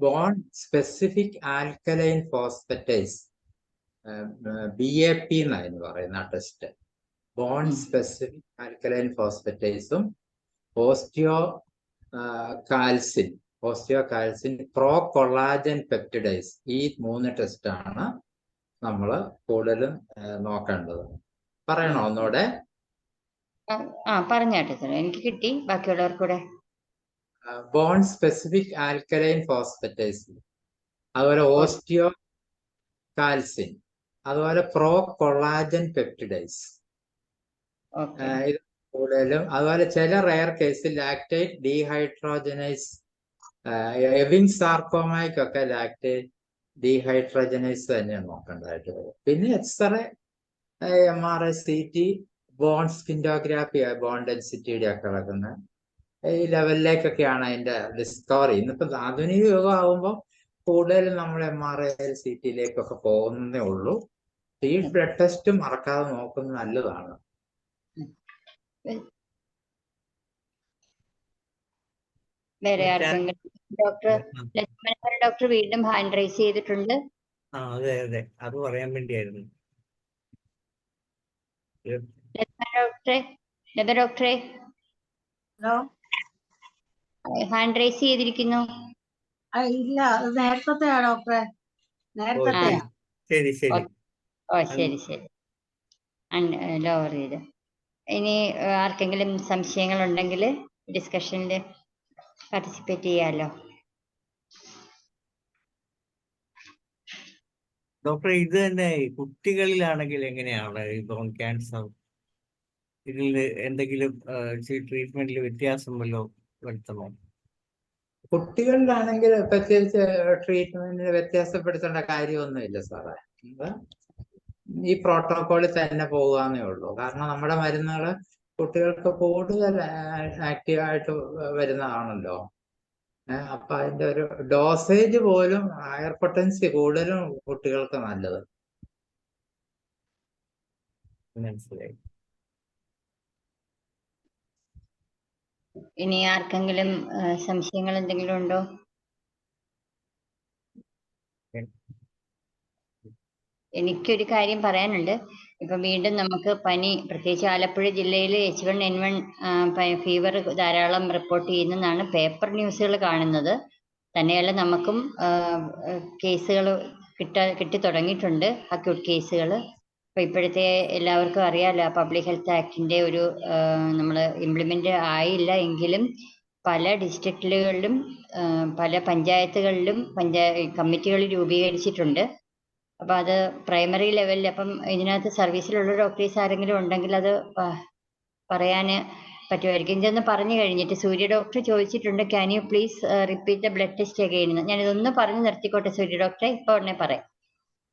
bone specific alkaline phosphatase, BAP എന്നായിരുന്നു പറയുന്ന ടെസ്റ്റ്. ബോൺ സ്പെസിഫിക് ആൽക്കലൈൻ ഫോസ്ഫറ്റേസും ഓസ്റ്റിയോകാൽസിൻ, പ്രോ കൊളാജൻ പെപ്റ്റിഡൈസ്, ഈ 3 ടെസ്റ്റാണ് നമ്മൾ കൂടുതലും നോക്കേണ്ടത്. പറയണോ ഒന്നുകൂടെ? പറഞ്ഞാട്ടെ സാർ, എനിക്ക് കിട്ടി, ബാക്കിയുള്ളവർക്കൂടെ. ബോൺ സ്പെസിഫിക് ആൽക്കലൈൻ ഫോസ്ഫറ്റേസ്, അതുപോലെ ഓസ്റ്റിയോകാൽസിൻ, അതുപോലെ പ്രോ കൊളാജൻ പെപ്റ്റിഡൈസ്, ഇത് കൂടുതലും. അതുപോലെ ചില റയർ കേസിൽ ലാക്ടേറ്റ് ഡീഹൈഡ്രോജനൈസ്, എവിൻ സാർക്കോമയ്ക്കൊക്കെ ലാക്ടേറ്റ് ഡീഹൈഡ്രോജനൈസ് തന്നെയാണ് നോക്കേണ്ടതായിട്ട് വരും. പിന്നെ x ray, MRI, CT, bone scintigraphy, bone ഡെൻസിറ്റിയുടെ ഒക്കെ കിടക്കുന്ന ഈ ലെവലിലേക്കൊക്കെയാണ് അതിന്റെ ഡിസ്കവറി. ഇന്നിപ്പോ ആധുനിക യുഗം ആകുമ്പോൾ കൂടുതലും നമ്മൾ MRI, CTയിലേക്കൊക്കെ പോകുന്നേ ഉള്ളൂ. ഈ ബ്ലഡ് ടെസ്റ്റ് മറക്കാതെ നോക്കുന്നത് നല്ലതാണ്. വേറെ ആർക്കെങ്കിലും? ഡോക്ടർ വീണ്ടും ഹാൻഡ് റൈസ് ചെയ്തിട്ടുണ്ട്. അതെ അതെ, അത് പറയാൻ വേണ്ടിയായിരുന്നു. ഡോക്ടറെ ഹലോ, ഹാൻഡ് റൈസ് ചെയ്തിരിക്കുന്നു. ഇല്ല, അത് നേരത്തെയാ ഡോക്ടറെ, നേരത്തെയാ. ശരി ശരി. ശരി. ലോവർ ചെയ്ത്. ഇനി ആർക്കെങ്കിലും സംശയങ്ങൾ ഉണ്ടെങ്കിൽ ഡിസ്കഷനിൽ പാർട്ടിസിപ്പേറ്റ് ചെയ്യാലോ. ഡോക്ടറെ, ഇത് തന്നെ കുട്ടികളിലാണെങ്കിൽ എങ്ങനെയാണ് ഈ ബോൺ ക്യാൻസർ? ഇതിൽ എന്തെങ്കിലും ട്രീറ്റ്മെന്റിൽ വ്യത്യാസം വല്ലോ വരുത്തണോ? കുട്ടികളിലാണെങ്കിൽ പ്രത്യേകിച്ച് ട്രീറ്റ്മെന്റിന് വ്യത്യാസപ്പെടുത്തേണ്ട കാര്യമൊന്നുമില്ല സാറേ. ഈ പ്രോട്ടോകോളിൽ തന്നെ പോകാന്നേ ഉള്ളൂ. കാരണം നമ്മുടെ മരുന്നുകൾ കുട്ടികൾക്ക് കൂടുതൽ ആക്റ്റീവായിട്ട് വരുന്നതാണല്ലോ. അപ്പൊ അതിന്റെ ഒരു ഡോസേജ് പോലും ഹയർ പൊട്ടൻസി കൂടുതലും കുട്ടികൾക്ക് നല്ലത്. മനസ്സിലായി. ഇനി ആർക്കെങ്കിലും സംശയങ്ങൾ എന്തെങ്കിലും ഉണ്ടോ? എനിക്കൊരു കാര്യം പറയാനുണ്ട്. ഇപ്പം വീണ്ടും നമുക്ക് പനി, പ്രത്യേകിച്ച് ആലപ്പുഴ ജില്ലയിൽ H1N1 ഫീവർ ധാരാളം റിപ്പോർട്ട് ചെയ്യുന്നെന്നാണ് പേപ്പർ ന്യൂസുകൾ കാണുന്നത്. തന്നെയല്ല നമുക്കും കേസുകൾ കിട്ടി തുടങ്ങിയിട്ടുണ്ട്, അക്യൂട്ട് കേസുകൾ. അപ്പോൾ ഇപ്പോഴത്തെ എല്ലാവർക്കും അറിയാമല്ലോ, പബ്ലിക് ഹെൽത്ത് ആക്ടിൻ്റെ ഒരു നമ്മൾ ഇംപ്ലിമെൻ്റ് ആയില്ല എങ്കിലും പല ഡിസ്ട്രിക്റ്റുകളിലും പല പഞ്ചായത്തുകളിലും കമ്മിറ്റികൾ രൂപീകരിച്ചിട്ടുണ്ട്. അപ്പം അത് പ്രൈമറി ലെവലിൽ, അപ്പം ഇതിനകത്ത് സർവീസിലുള്ള ഡോക്ടേഴ്സ് ആരെങ്കിലും ഉണ്ടെങ്കിൽ അത് പറയാൻ പറ്റുമായിരിക്കും. ഇതൊന്ന് പറഞ്ഞു കഴിഞ്ഞിട്ട് സൂര്യ ഡോക്ടർ ചോദിച്ചിട്ടുണ്ട്, can you please repeat the blood test again എന്ന്. ഞാനിതൊന്ന് പറഞ്ഞു നിർത്തിക്കോട്ടെ സൂര്യ ഡോക്ടറെ, ഇപ്പോൾ ഉടനെ പറയാം.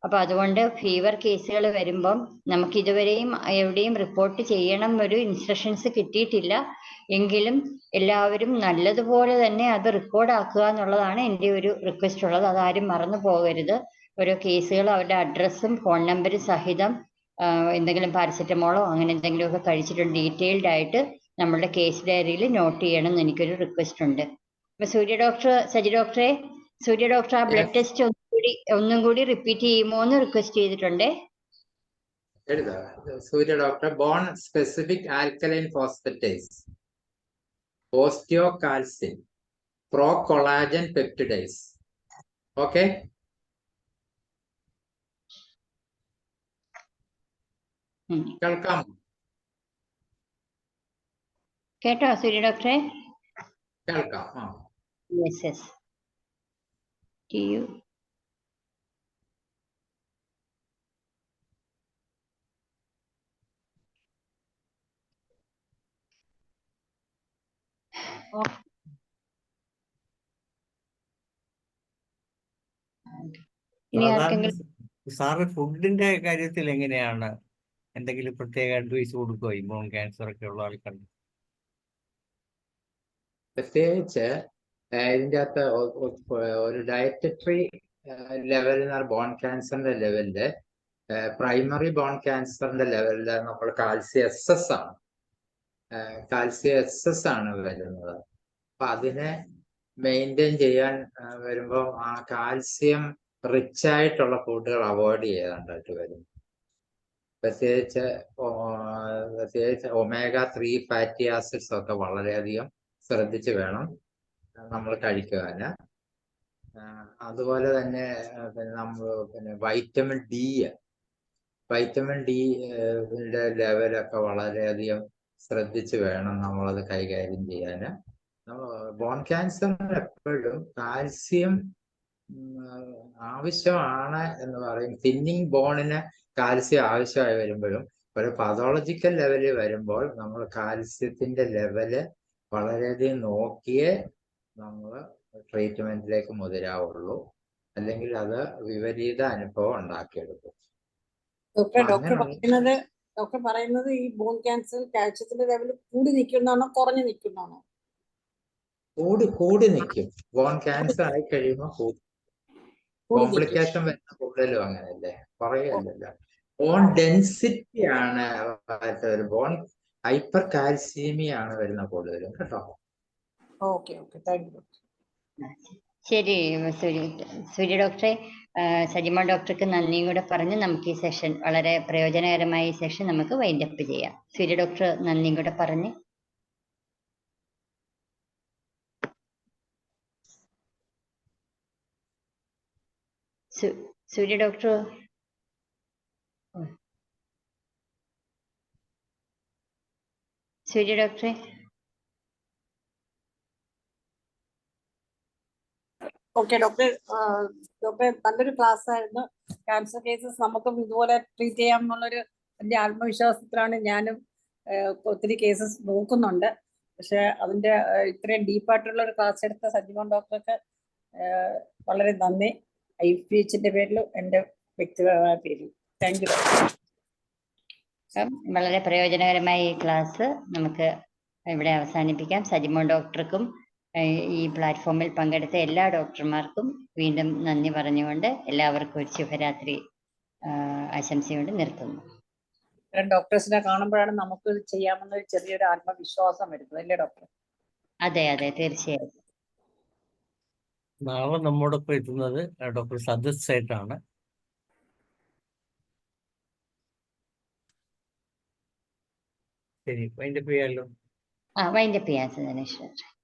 അപ്പോൾ അതുകൊണ്ട് ഫീവർ കേസുകൾ വരുമ്പം നമുക്ക് ഇതുവരെയും എവിടെയും റിപ്പോർട്ട് ചെയ്യണം എന്നൊരു ഇൻസ്ട്രക്ഷൻസ് കിട്ടിയിട്ടില്ല. എങ്കിലും എല്ലാവരും നല്ലതുപോലെ തന്നെ അത് റെക്കോർഡാക്കുക എന്നുള്ളതാണ് എൻ്റെ ഒരു റിക്വസ്റ്റ് ഉള്ളത്. അതാരും മറന്നു പോകരുത്. ഓരോ കേസുകൾ അവരുടെ അഡ്രസ്സും ഫോൺ നമ്പരും സഹിതം എന്തെങ്കിലും പാരസെറ്റമോളോ അങ്ങനെ എന്തെങ്കിലുമൊക്കെ കഴിച്ചിട്ടുണ്ട് ഡീറ്റെയിൽഡ് ആയിട്ട് നമ്മളുടെ കേസ് ഡയറിയിൽ നോട്ട് ചെയ്യണം എന്ന് എനിക്കൊരു റിക്വസ്റ്റ് ഉണ്ട്. അപ്പോൾ സൂര്യ ഡോക്ടർ ആ ബ്ലഡ് ടെസ്റ്റ് ഒന്നും കൂടി റിപ്പീറ്റ് ചെയ്യുമോ എന്ന് റിക്വസ്റ്റ് ചെയ്തിട്ടുണ്ടേ. Surya doctor, bone specific alkaline phosphatase, osteocalcin, pro collagen peptides. Okay, കേൾക്കാം? കേട്ടോ സൂര്യ ഡോക്ടറെ? കേൾക്കാം. യെസ്. ഇനി ആർക്കെങ്കിലും സാറ് ഫുഡിന്റെ കാര്യത്തിൽ എങ്ങനെയാണ്? എന്തെങ്കിലും പ്രത്യേക അഡ്വൈസ് കൊടുക്കുമോ ഈ ബോൺ ക്യാൻസർ ഒക്കെ ഉള്ള ആൾക്കാർക്ക്? പ്രത്യേകിച്ച് ഇതിൻ്റെ അകത്ത് ഒരു ഡയറ്ററി ലെവലിൽ ബോൺ ക്യാൻസറിന്റെ ലെവലില്, പ്രൈമറി ബോൺ ക്യാൻസറിന്റെ ലെവലില് നമ്മൾ കാൽസ്യം എസ് ആണ് വരുന്നത്. അപ്പൊ അതിനെ മെയിൻറ്റെയിൻ ചെയ്യാൻ വരുമ്പോൾ ആ കാൽസ്യം റിച്ച് ആയിട്ടുള്ള ഫുഡുകൾ അവോയ്ഡ് ചെയ്യാനായിട്ട് വരും. പ്രത്യേകിച്ച് omega-3 ഫാറ്റി ആസിഡ്സ് ഒക്കെ വളരെയധികം ശ്രദ്ധിച്ച് വേണം നമ്മൾ കഴിക്കുവാൻ. അതുപോലെ തന്നെ വൈറ്റമിൻ ഡിയുടെ ലെവലൊക്കെ വളരെയധികം ശ്രദ്ധിച്ച് വേണം നമ്മളത് കൈകാര്യം ചെയ്യാൻ. ബോൺ ക്യാൻസറിന് എപ്പോഴും കാൽസ്യം ആവശ്യമാണ് എന്ന് പറയും. തിന്നിങ് ബോണിന് കാൽസ്യം ആവശ്യമായി വരുമ്പോഴും ഒരു പതോളജിക്കൽ ലെവലിൽ വരുമ്പോൾ നമ്മൾ കാൽസ്യത്തിന്റെ ലെവല് വളരെയധികം നോക്കിയേ നമ്മൾ ട്രീറ്റ്മെന്റിലേക്ക് മുതിരാവുള്ളൂ, അല്ലെങ്കിൽ അത് വിപരീത അനുഭവം ഉണ്ടാക്കിയെടുക്കും. ഡോക്ടർ പറയുന്നത് ഈ ബോൺ ക്യാൻസർ കാൽസ്യത്തിന്റെ ലെവൽ കൂടി നിൽക്കുന്നതാണോ കുറഞ്ഞു നിൽക്കുന്നതാണോ? കൂടി നിൽക്കും. ബോൺ ക്യാൻസർ ആയി കഴിയുമ്പോൾ കോംപ്ലിക്കേഷൻ വരുന്ന കൂടുതലും അങ്ങനെയല്ലേ, കുറയല്ലോ. ബോൺ ഡെൻസിറ്റി ആണ്, ബോൺ ഹൈപ്പർ കാൽസ്യമി ആണ് വരുന്ന കൂടുതലും കേട്ടോ. ശരി സൂര്യ ഡോക്ടറെ, സജിമ ഡോക്ടർക്ക് നന്ദിയും കൂടെ പറഞ്ഞ് നമുക്ക് ഈ സെഷൻ, വളരെ പ്രയോജനകരമായ ഈ സെഷൻ നമുക്ക് വൈൻഡപ്പ് ചെയ്യാം. സൂര്യ ഡോക്ടർ നന്ദിയും കൂടെ പറഞ്ഞ്. സൂര്യ ഡോക്ടർ ഓക്കെ ഡോക്ടർ, നല്ലൊരു ക്ലാസ് ആയിരുന്നു. ക്യാൻസർ കേസസ് നമുക്കും ഇതുപോലെ ട്രീറ്റ് ചെയ്യാമെന്നുള്ളൊരു വലിയ ആത്മവിശ്വാസത്തിലാണ് ഞാനും. ഒത്തിരി കേസസ് നോക്കുന്നുണ്ട്. പക്ഷെ അതിന്റെ ഇത്രയും ഡീപ്പായിട്ടുള്ള ഒരു ക്ലാസ് എടുത്ത സജിമോൻ ഡോക്ടർക്ക് വളരെ നന്ദി. IPHന്റെ പേരിലും എൻ്റെ വ്യക്തിപരമായ പേരിൽ താങ്ക് യു. വളരെ പ്രയോജനകരമായ ഈ ക്ലാസ് നമുക്ക് ഇവിടെ അവസാനിപ്പിക്കാം. സജിമോൻ ഡോക്ടർക്കും ഈ പ്ലാറ്റ്ഫോമിൽ പങ്കെടുത്ത എല്ലാ ഡോക്ടർമാർക്കും വീണ്ടും നന്ദി പറഞ്ഞുകൊണ്ട് എല്ലാവർക്കും ഒരു ശുഭരാത്രി ആശംസയോടെ നിർത്തുന്നു. ഡോക്ടേഴ്സിനെ കാണുമ്പോഴാണ് നമുക്ക് ചെയ്യാമെന്ന ചെറിയൊരു ആത്മവിശ്വാസം വരുന്നത്, അല്ലേ ഡോക്ടർ? അതെ തീർച്ചയായും. നാളെ നമ്മോടൊപ്പം എത്തുന്നത് ഡോക്ടർ സദസ് ആയിട്ടാണ്. ശരി വൈൻഡപ്പ് ചെയ്യാമല്ലോ. വൈൻഡപ്പ് ചെയ്യാൻ ദിനേശ് ഡോക്ടറെ.